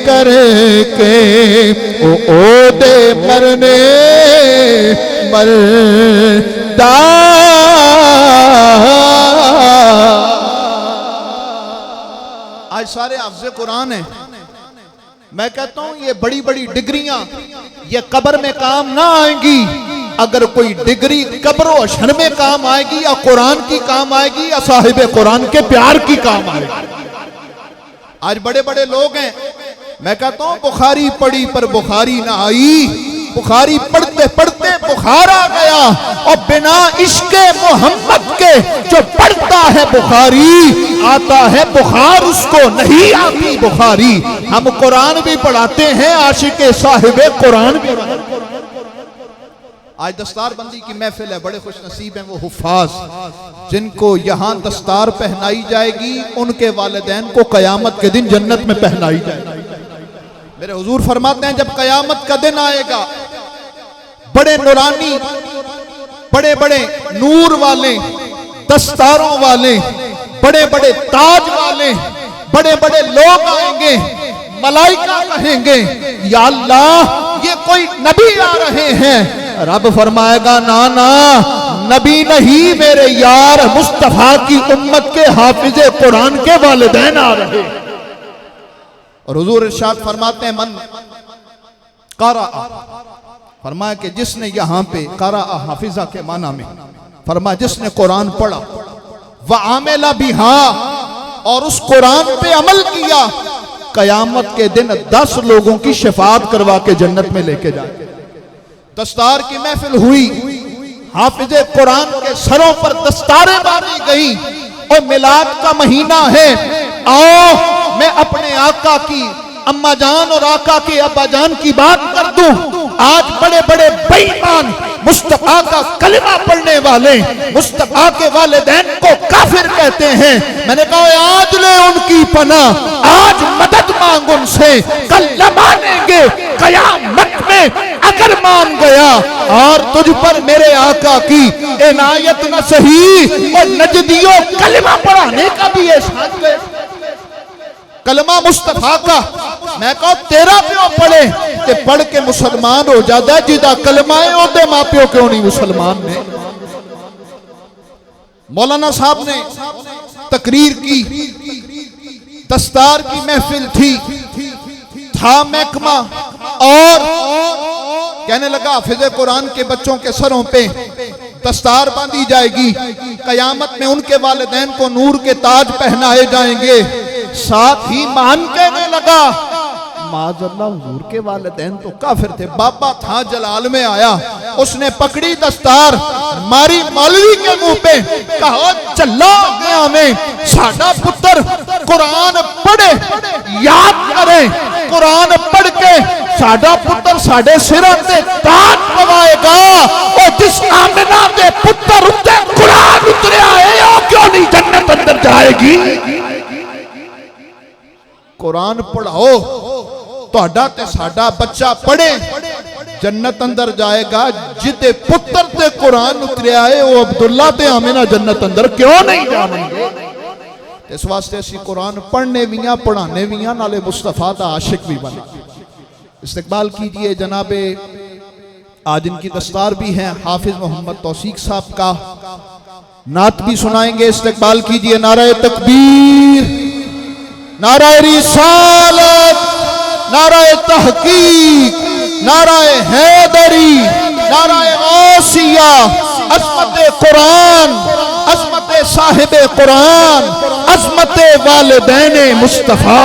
करके ओ दे मरने मरदा। आज सारे हाफ़िज़े कुरान है। मैं कहता हूं ये बड़ी बड़ी डिग्रियां ये कब्र में काम ना आएंगी। अगर कोई डिग्री कब्र और हशर में काम आएगी या कुरान की काम आएगी या साहिब कुरान के प्यार की काम आएगी। आज बड़े बड़े लोग हैं, मैं कहता हूं बुखारी पढ़ी पर बुखारी ना आई। बुखारी पढ़ते पढ़ते बुखार आ गया और बिना इश्क़े मोहम्मद के जो पढ़ता है बुखारी आता है बुखार, उसको नहीं आती बुखारी। हम कुरान भी पढ़ाते हैं, आशिक़े साहिब कुरान भी। आज दस्तार बंदी की महफिल है, बड़े खुश नसीब हैं वो हुफ्फाज जिनको यहाँ दस्तार पहनाई जाएगी, उनके वालिदैन को कयामत के दिन जन्नत में पहनाई जाएगी। मेरे हुजूर फरमाते हैं जब कयामत का दिन आएगा, बड़े नूरानी, बड़े बड़े नूर वाले, दस्तारों वाले, बड़े बड़े ताज वाले, बड़े बड़े लोग आएंगे। मलाइका कहेंगे या अल्लाह ये कोई नबी आ रहे हैं। रब फरमाएगा ना ना, नबी नहीं, मेरे यार मुस्तफा की उम्मत के हाफिजे कुरान के वालिदैन आ रहे। और हुजूर इरशाद फरमाते हैं मन क़रा, फरमाया कि जिसने यहाँ पे क़रा हाफिजा के माना में फरमाया जिसने कुरान पढ़ा, व आमिला बिहा, और उस कुरान पे अमल किया, कयामत के दिन 10 लोगों की शफाअत करवा के जन्नत में लेके जाए। दस्तार की महफिल हुई, हाफिजे कुरान के सरों पर दस्तारें बांधी गई, और मिलाद का महीना है। आओ मैं अपने आका की अम्मा जान और आका के अब्बा जान की बात कर दूं। आज बड़े बड़े बेईमान मुस्तफा का कलिमा पढ़ने वाले मुस्तफा के वालिदैन को काफिर कहते हैं। मैंने कहा आज ले उनकी पनाह, आज मदद मांग उनसे, कल न मानेंगे कयामत में अगर मान गया। और तुझ पर मेरे आका की इनायत न सही और नजदियों कलिमा पढ़ाने का भी एहसान है। कलमा मुस्तफा का, मैं कहा तेरा प्यो पढ़े ते पढ़ के मुसलमान हो जाता, जिदा कलमाए ओदे मां प्यो क्यों नहीं मुसलमान ने। मौलाना साहब ने तकरीर की, दस्तार की महफिल थी, था महकमा, और कहने लगा हाफिज़े कुरान के बच्चों के सरों पे दस्तार बांधी जाएगी, कयामत में उनके वालिदैन को नूर के ताज पहनाए जाएंगे। साथ ही मान कहने लगा माज़अल्लाह हुजूर के वालिदैन तो काफिर थे। बाबा था जलाल में आया, उसने पकड़ी दस्तार, मारी मौलवी के मुंह पे, कहा चला गया में साडा पुत्र कुरान पढ़े, याद करे, कुरान पढ़ के साडा पुत्र साडे सिरों ते ताज पवाएगा। और जिस आमिना दे पुत्र उत्ते कुरान उतरिया है, वो क्यों नहीं जन्नत अंदर जाएगी। कुरान पढ़ाओ, तोड़ा ते साडा बच्चा पढ़े, जन्नत अंदर जाएगा। जिते पुत्र ते कुरान उतरिया है, वो अब्दुल्ला ते आमिना जन्नत अंदर क्यों नहीं जाएंगे। इस वास्ते असी कुरान पढ़ने भी, पढ़ाने भी, नाले मुस्तफा दा आशिक भी बने। इस्तकबाल कीजिए जनाबे, आज इनकी दस्तार भी है, हाफिज मोहम्मद तौसीक साहब का नात भी सुनाएंगे। इस्तकबाल कीजिए, नाराए तकबीर, नाराए रिसालत, नाराए तहकीक, नाराए हैदरी, नाराए गौसिया, अज़मत कुरान, अज़मत साहिब कुरान, अज़मत वालिदैन मुस्तफा।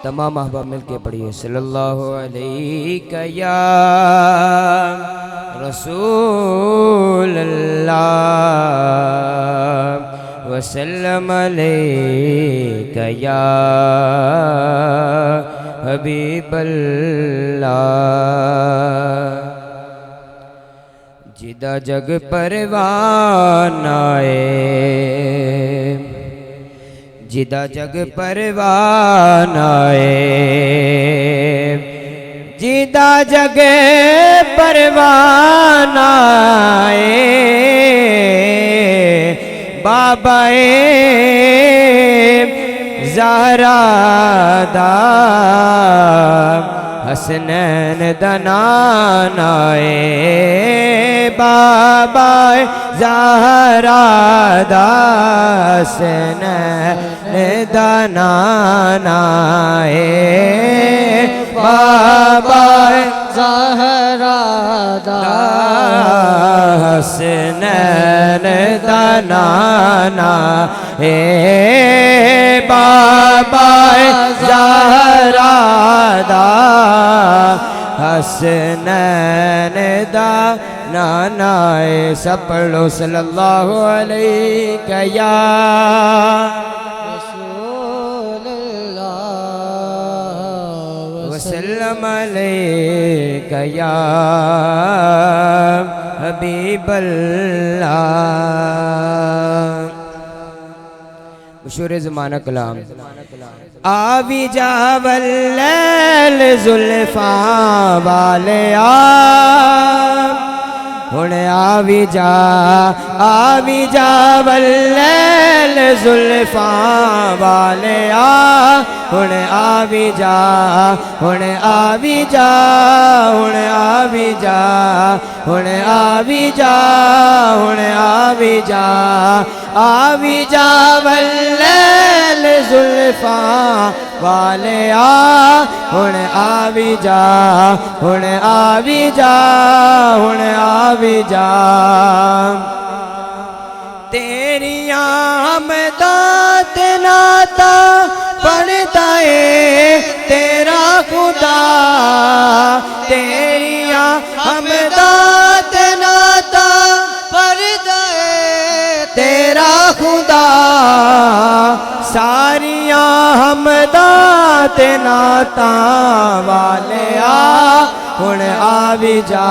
तमाम अहबाब मिल के पढ़िए सल्लल्लाहु अलैहि या रसूल अल्लाह वसल्लम अलैका या हबीब अल्लाह। जिदा जग परवानाए, जिदा जग परवानाए, जिदा जग परवानाए, बाबाए ज़हरा दा हसनैन दा नानाए, बाबाए ज़हरा दा हसनैन दा नानाए, बाबाए ज़हरा दा हसनैन दा नानाए, बाबाए ज़हरा दा हसनैन दा नानाए। सब पढ़ लो सल्लल्लाहु अलैहि या रसूल अल्लाह वसल्लम अलैका या हबीबल्लाह। मशहूर ज़माना कलाम आवी जावल जुल्फा वाले हुण आवी जावल जुल्फा वाले हुण आवी जा हुण आवी जा हुण आवी जा हुण आवी जा हुण आवी जा आवी जावल जुल्फा वाले हुण आवी जा हुण आवी जा हुण आवी जा। तेरिया हमदात नाता पढ़ता है तेरा खुदा। तेरिया हमदात नाता पढ़ता है तेरा खुदा। सारिया हमदात नाता वाले हुण आवी जा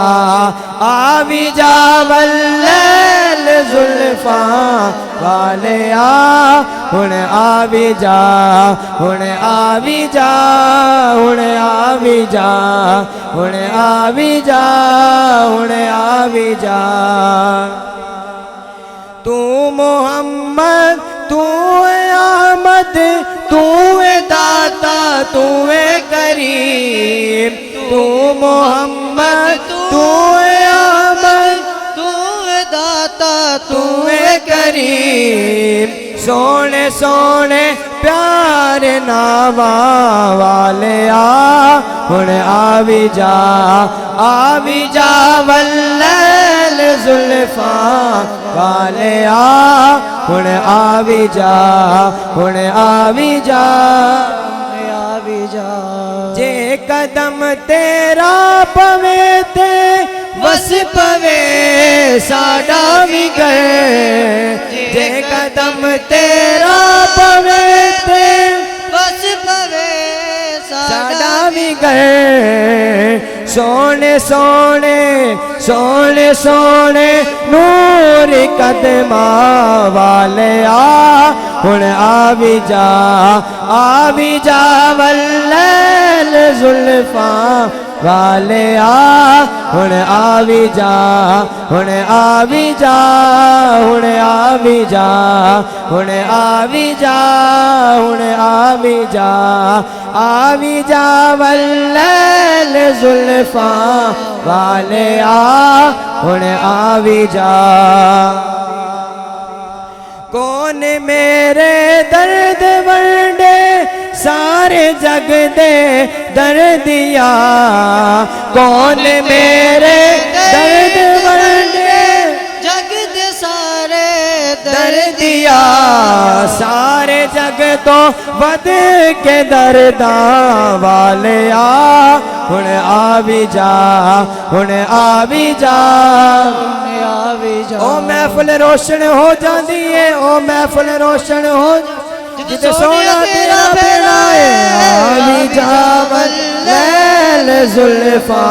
वल्लैल जुल्फा वाले हुण आवी जा हुण आवी जा हुण आवी जा हुण आवी जा हुण आवी जा। तू मोहम्मद तू अहमद तू दाता तू करीम। तू मोहम्मद तू अहमद तू दाता तू करीम। सोने सोने प्यार नावा वाले हुण आवी जा वल्लैल जुल्फा वाले हुण आवी जा हुण आवी जा आवी जा। जे कदम तेरा पवे ते बस पवे साडा भी गए। जे कदम तेरा पवे ते बस पवे साडा भी गए। सोने सोने सोने सोने नूर कदमा वाले हुण आवी जा वल्लैल जुल्फा वाले हुण आवी जा हुण आवी जा हुण आवी जा हुण आवी जा हुण आवी जा वल्लैल जुल्फा वाले हुण आवी जा। कौन मेरे दर्द वंडे सारे जग दे दर्दिया। कौन मेरे दर्द वंडे जग दे सारे दर्दिया। सारे जग तो बद के दर्दा वाले हुण आवी जा हुण आवी जा आवी जा। ओ महफिल रोशन हो जाती है ओ महफिल रोशन हो जिते सोना तेरा फेरा है। आवी जा वल्लैल जुल्फा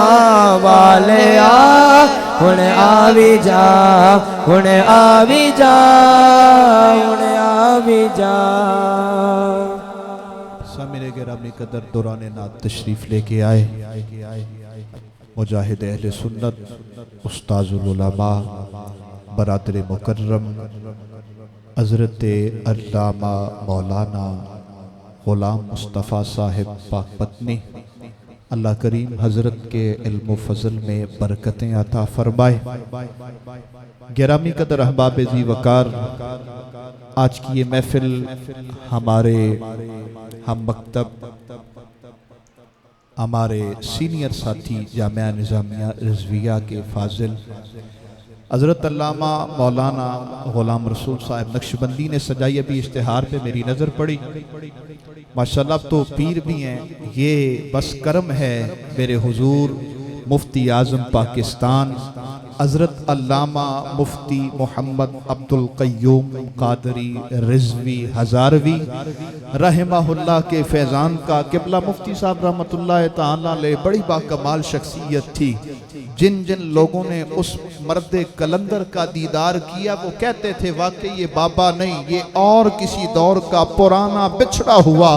वाले हुण आवी जा हुण आवी जा हुण आवी जा। सामने गिरामी कदर दौरान नात तशरीफ लेके आए मुजाहिद अहले सुन्नत उस्ताजुल उलमा बरादर मुकर्रम हज़रत अल्लामा मौलाना ग़ुलाम मुस्तफ़ा साहिब पाक पत्नी। अल्लाह करीम हज़रत के इल्म फ़ज़ल में बरकतें अता फरमाए। गिरामी कदर अहबाब ज़ी वकार, आज की ये महफिल हमारे हम मकतब हमारे सीनियर साथी जामिया निज़ामिया रिज़विया के फाजिल हज़रत अल्लामा मौलाना ग़ुलाम रसूल साहब नक्शबंदी ने सजाई। अभी इश्तिहार पे मेरी नज़र पड़ी, माशाल्लाह तो पीर भी हैं। ये बस करम है मेरे हुजूर मुफ्ती आज़म पाकिस्तान हज़रत अल्लामा मुफ्ती मोहम्मद अब्दुल क़य्यूम क़ादरी रिज़वी हज़ारवी रहमहुल्लाह के फैज़ान का क़िबला मुफ्ती साहब रहमतुल्लाह ताला अलैह बड़ी बाकमाल शख्सियत थी। जिन जिन लोगों ने उस मर्द कलंदर का दीदार किया वो कहते थे वाकई ये बाबा नहीं, ये और किसी दौर का पुराना बिछड़ा हुआ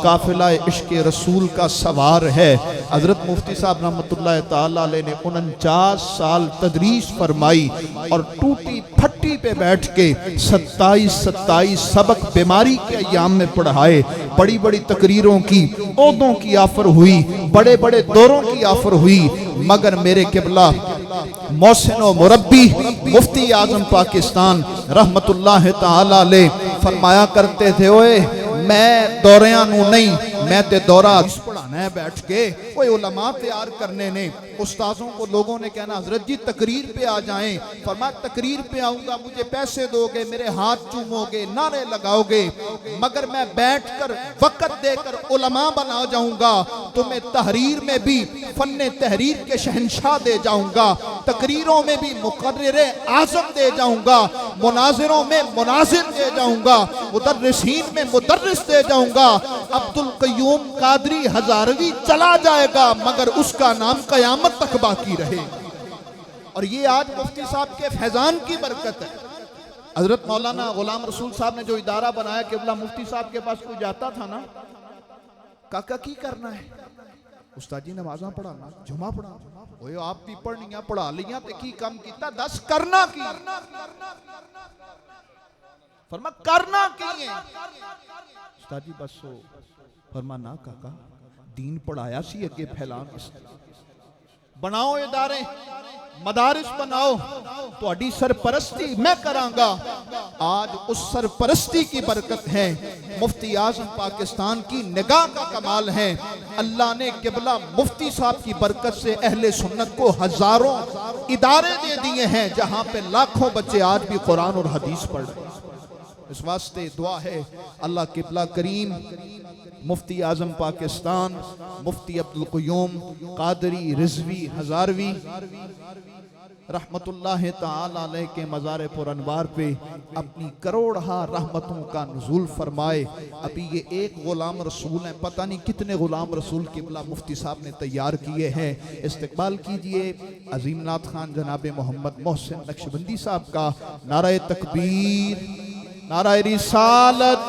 काफिला इश्क रसूल का सवार है। हज़रत मुफ्ती साहब रहमतुल्लाह ताला अलैह ने 49 साल तदरीस फरमाई और टूटी फट्टी पे बैठ के 27 सबक बीमारी के अयाम में पढ़ाए। बड़ी बड़ी तकरीरों की, ओहदों की ऑफर हुई, बड़े बड़े दौरों की ऑफर हुई, मगर मेरे किबला मोहसिन व मुरब्बी मुफ्ती आजम पाकिस्तान रहमतुल्लाह ताला अलैह फरमाया करते थे, ओए मैं दौरियां नू नहीं, मैं ते दौरा पढ़ाना है बैठ के। कोई उलमा तैयार करने ने, उस्ताजों को लोगों ने कहना हजरत जी तकरीर पे आ जाएं। फरमाया तकरीर पे आऊंगा, मुझे पैसे दोगे, मेरे हाथ चूमोगे, नारे लगाओगे, मगर मैं बैठकर वक़्त देकर उलमा बना जाऊंगा। तुम्हें तहरीर में भी फन्ने तहरीर के शहंशाह दे जाऊंगा, तकरीरों में भी मुकर्रिरे आज़म दे जाऊंगा, मुनाजिरों में मुनाजिर दे जाऊंगा, मुदर्रिसीन में मुदर्रिस दे जाऊंगा। अब्दुल क़य्यूम क़ादरी हज़ारवी चला जाएगा मगर उसका नाम क़यामत तक बाकी रहेगा। और ये आज मुफ्ती साहब के फैज़ान की बरकत है। हज़रत मौलाना गुलाम रसूल साहब ने जो इदारा बनाया, केवला मुफ्ती साहब के पास कोई जाता था ना, काका की करना है उस्ताद जी, नमाज़ां पढ़ाना, जुमा पढ़ाना, ओए आप भी पढ़निया पढ़ा लिया ते की कम कीता, दस करना की, फरमा करना की है उस्ताद जी बस हो। फरमा ना काका, दीन पढ़ाया सी अगे फैलान, बनाओ इदारे, मदारिस बनाओ, तो सरपरस्ती मैं करांगा। आज उस सरपरस्ती की बरकत है, मुफ्ती आज़म पाकिस्तान की निगाह का कमाल है। अल्लाह ने किबला मुफ्ती साहब की बरकत से अहले सुन्नत को हजारों इदारे दे दिए हैं, जहां पे लाखों बच्चे आज भी कुरान और हदीस पढ़ रहे हैं। इस वास्ते दुआ है अल्लाह किबला करीम मुफ्ती आज़म पाकिस्तान मुफ्ती अब्दुल क़य्यूम क़ादरी रिज़वी हज़ारवी रहमतुल्लाह ताला अलैह के मज़ार पर अनवार पे अपनी करोड़हा रहमतों का नुज़ूल फरमाए। अभी ये एक ग़ुलाम रसूल हैं, पता नहीं कितने ग़ुलाम रसूल किबला मुफ्ती साहब ने तैयार किए हैं। इस्तक़बाल कीजिए अज़ीम नात खान जनाब मोहम्मद मोहसिन नक्शबंदी साहब का। नारे तकबीर, नाराए रिसालत,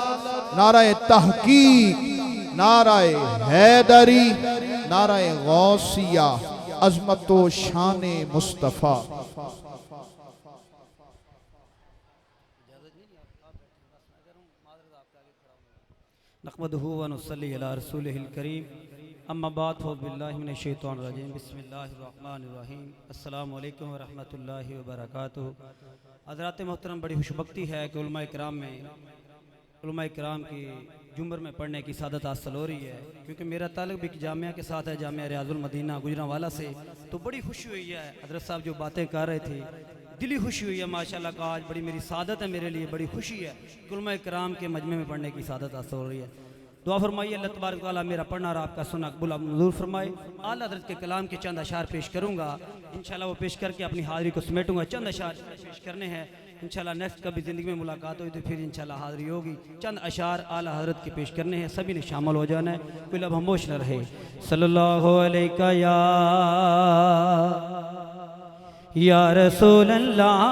नाराए तहकीक, नाराए हैदरी, नाराए गौसिया, अज़मतो शाने मुस्तफ़ा। नहमदुहु व नुसल्ली अला रसूलिहिल करीम, अम्मा बाद फ़अऊज़ु बिल्लाहि मिनश शैतानिर रजीम, बिस्मिल्लाहिर रहमानिर रहीम, अस्सलामु अलैकुम व रहमतुल्लाहि व बरकातुहू। हज़रात मोहतरम, बड़ी खुशबख्ती है कि उलमा इकराम में उलमा इकराम की जुमर में पढ़ने की सादत हासिल हो रही है, क्योंकि मेरा ताल्लुक़ भी जामिया के साथ है, जामिया रियाज़ुल मदीना गुजरांवाला से। तो बड़ी खुशी हुई है, हज़रत साहब जो बातें कर रहे थे, दिली खुशी हुई है माशाल्लाह का। आज बड़ी मेरी सादत है, मेरे लिए बड़ी खुशी है कि उलमा इकराम के मजमे में पढ़ने की सादत हासिल हो रही है। दुआ फरमाइए अल्लाह तबारक व तआला मेरा पढ़ना और आपका सुनना कबूल मंजूर फरमाए। आला हज़रत के कलाम के चंद अशार पेश करूँगा, इंशाल्लाह वो पेश करके अपनी हाज़िरी को समेटूँगा। चंद अशार पेश करने हैं, इंशाल्लाह नेक्स्ट कभी ज़िंदगी में मुलाकात हुई तो फिर इंशाल्लाह हाज़िरी होगी। चंद अशार आला हज़रत के पेश करने हैं, सभी ने शामिल हो जाना है, कोई लब खामोश न रहे। सल्लल्लाहु अलैका या रसूल अल्लाह,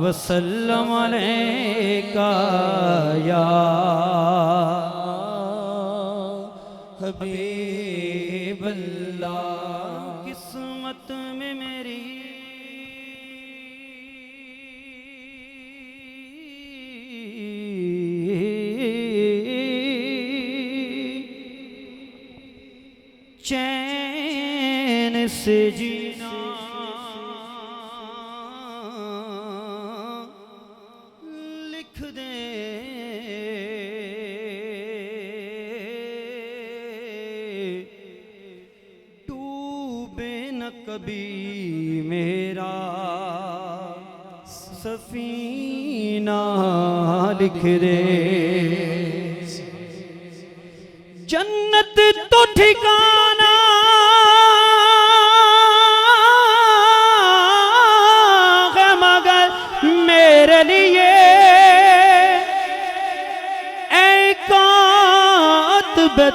वसल्लम अलैका या हबीब अल्लाह। किस्मत में मेरी चैन से जीना लिख दे, डूबे न कभी मेरा सफीना लिख दे। जन्नत तो ठिकाना है मगर मेरे लिए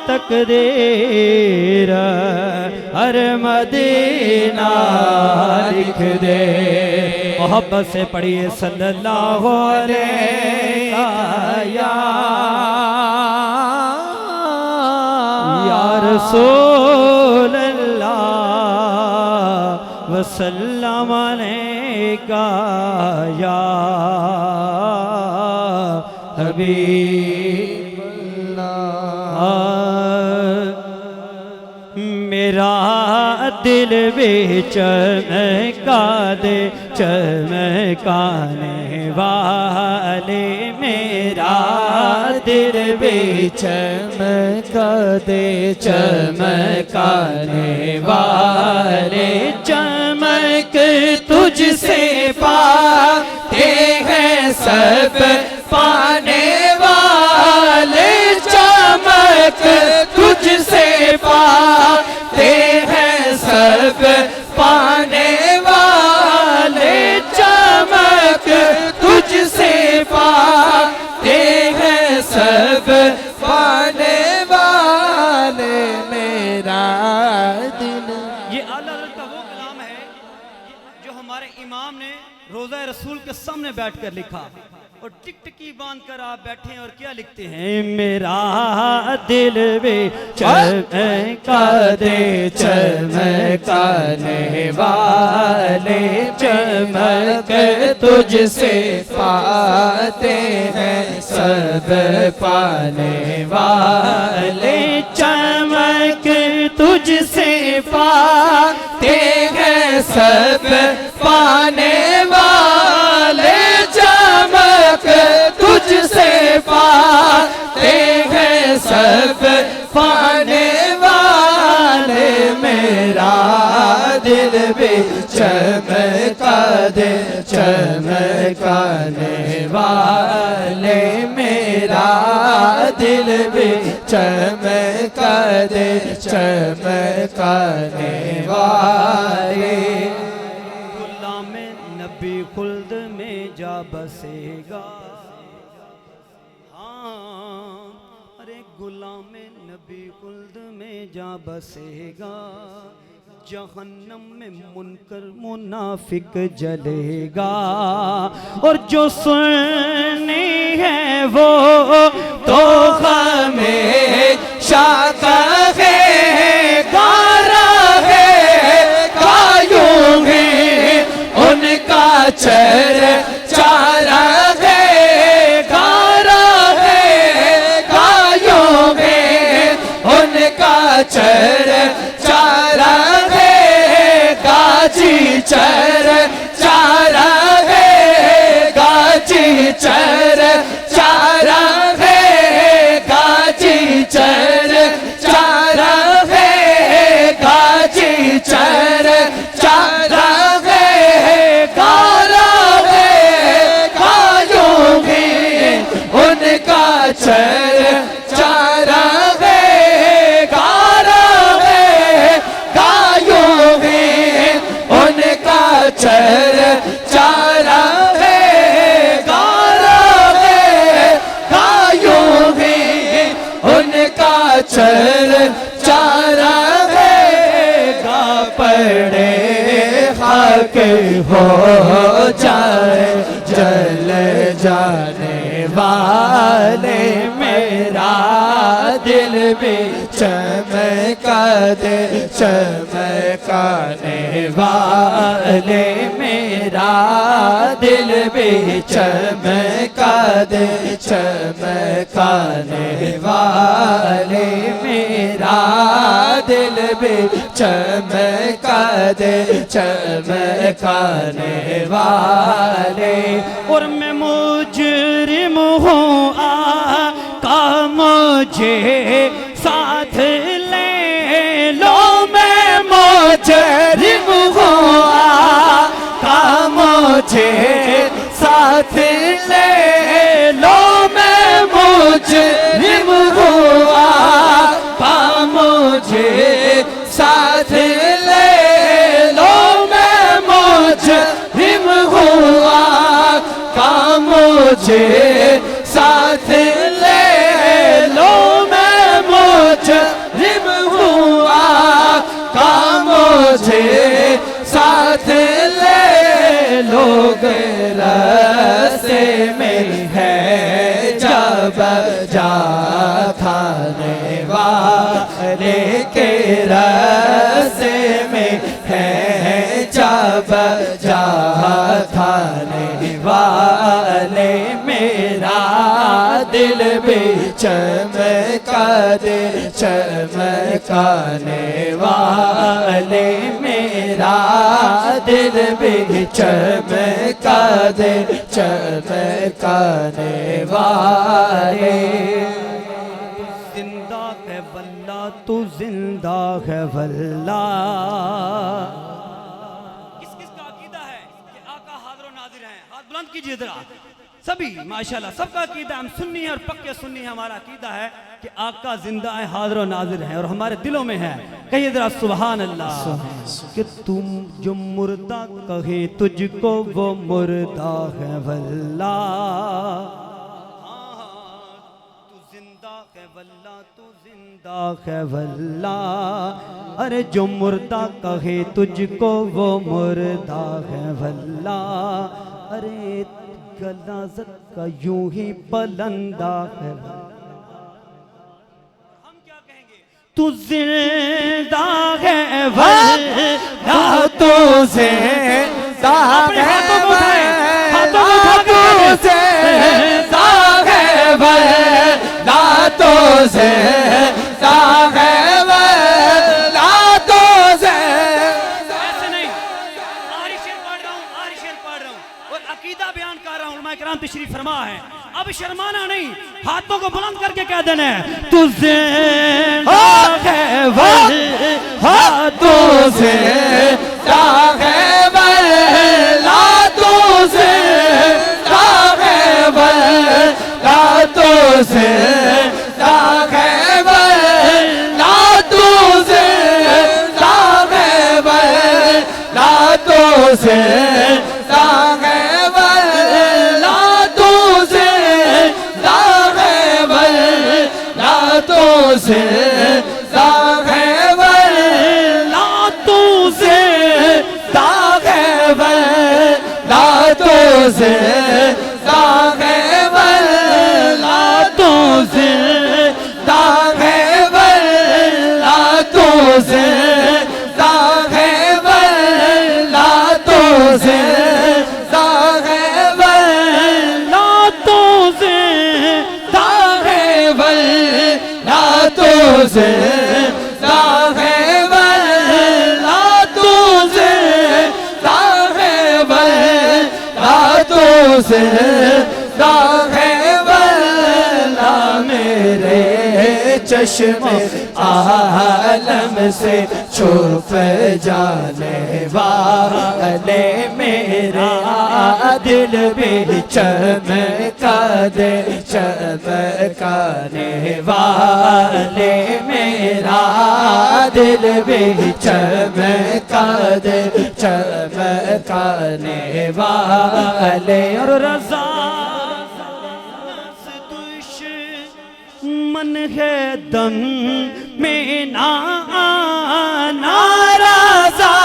तकदीर हर मदीना लिख दे। मोहब्बत से पढ़िए सल्लल्लाहु अलैहि या रसूल अल्लाह वसल्लम अलैका या हबीब। मेरा दिल भी चमका दे चमकाने वाले, मेरा दिल भी चमका दे चमकाने वाले। चमक तुझसे पाते हैं सब पाने वाले, चमक तुझसे पाते हैं सब पाने वाले, चमक तुझसे पाते हैं सब पाने वाले। मेरा दिल, ये अल्लाह का वो कलाम है जो हमारे इमाम ने रोज़ा रसूल के सामने बैठकर लिखा, और टिकटिकी बांध कर आप बैठे हैं और क्या लिखते हैं? मेरा दिल भी चमका दे चमकाने वाले, चमक तुझसे पाते हैं सब पाने वाले, चमक तुझसे पाते हैं सब पाने वाले, चमक तुझसे पाते हैं सब पाने वाले। मेरा दिल भी चमका दे चमकाने वाले, मेरा दिल भी चमका दे चमकाने वाले। गुलाम नबी खुल्द में जा बसेगा, हाँ अरे गुलाम नबी खुल्द में जा बसेगा, जहन्नम में मुनकर मुनाफिक जलेगा, और जो सुननी है वो तो हमेशा कहेगा रहेगा यूं ही उनका चर्चा रहेगा रहेगा यूं ही उनका चर्चा रहेगा जी चर्चा रहेगा जी चर्चा रहेगा जी चर्चा रहेगा जी चर्चा रहेगा रहेगा यूं ही उनका चर्चा रहेगा रहेगा यूं ही उनका चर्चा रहेगा रहेगा यूं ही उनका चर्चा रहेगा। पड़े हक हो जाए जल जाने वाले, मेरा दिल भी चमका दे चमकाने वाले, मेरा दिल भी चमका दे चमकाने वाले, मेरा दिल भी चमका दे चमकाने वाले। और मैं मुजरिम हूँ आका मुझे साथ ले लो, मैं मुजरिम हूँ आका मुझे साथ ले लो, मैं मुजरिम हूँ आका मुझे मुझे साथ ले लो, मैं मुजरिम हूँ आका मुझे साथ ले लो, रास्ते में है जब जा खाने वाले के रास्ते में है जब जा खाने वाले, मेरा दिल भी चमका दे चमकाने वाले, मेरा दिल भी चमका दे चमकाने वाले। जिंदा है वल्ला तू जिंदा है वल्ला। किस किस का अकीदा है कि आका हाज़िर व नाज़िर हैं? हाथ बुलंद कीजिए जरा सभी, माशाल्लाह सबका अकीदा, हम सुन्नी हैं और पक्के सुन्नी हैं। हमारा अकीदा है कि आका जिंदा है, हाज़िर व नाज़िर हैं और हमारे दिलों में है। कहिए जरा सुभान अल्लाह। कि तुम जो मुर्दा कहे तुझको वो मुर्दा है वल्ला, तू जिंदा है वल्ला, तू जिंदा है वल्ला। अरे जो मुर्दा कहे तुझको वो मुर्दा है वल्ला। अरे गलाज़त का यूं ही पलंदा है, हम क्या कहेंगे? तू जिंदा है वल्ला, तू जिंदा है वल्ला, तू जिंदा है वल्ला, तू जिंदा है वल्ला, तू जिंदा। ऐसे नहीं, आरी शेर पढ़ रहा हूँ, आरी शेर पढ़ रहा हूँ और अकीदा बयान कर रहा हूँ। उलमा किराम तशरीफ फरमा है, अब शर्माना नहीं, हाथों को बुलंद करके कह देना है तू जिंदा है वल्ला, तू जिंदा है वल्ला, तू जिंदा है वल्ला, तू जिंदा है वल्ला, तू जिंदा है वल्ला, तू जिंदा है वल्ला, तू जिंदा है वल्ला, तू जिंदा है वल्ला, तू जिंदा है वल्ला, तू जिंदा है वल्ला, तू जिंदा है वल्ला, तू जिंदा है वल्ला, तू जिंदा है वल्ला, तू जिंदा है वल्ला, तू जिंदा है वल्ला, तू जिंदा है वल्ला, तू जिंदा है वल्ला। मेरे चश्मे आलम से छुप जाने वाले, मेरा दिल भी चमका दे चमकाने वाले, मेरा दिल भी चमका दे चमकाने वाले। और रज़ा मन है दम में ना आना, रज़ा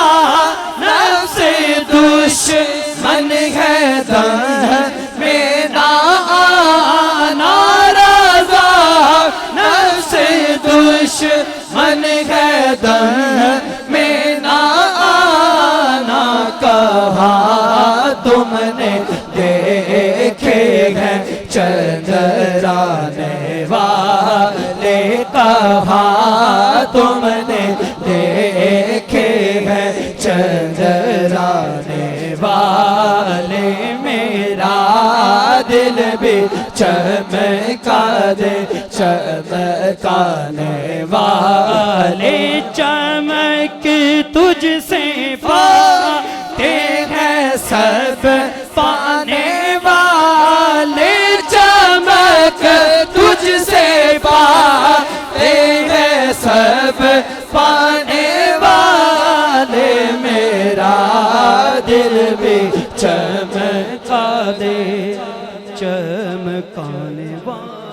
नफ्स दुश्मन है दम में ना आना, रज़ा नफ्स दुश्मन है दम में ना आना। कहा तुमने देखे हैं चंद्राने वाले, कहा तुमने देखे हैं चंद्राने वाले, मेरा दिल भी चमका दे चमकाने वाले। चमक तुझसे पाते हैं सब पाने वाले, चमक तुझसे पाते हैं सब पाने वाले, मेरा दिल भी चमका दे चमकाने वाला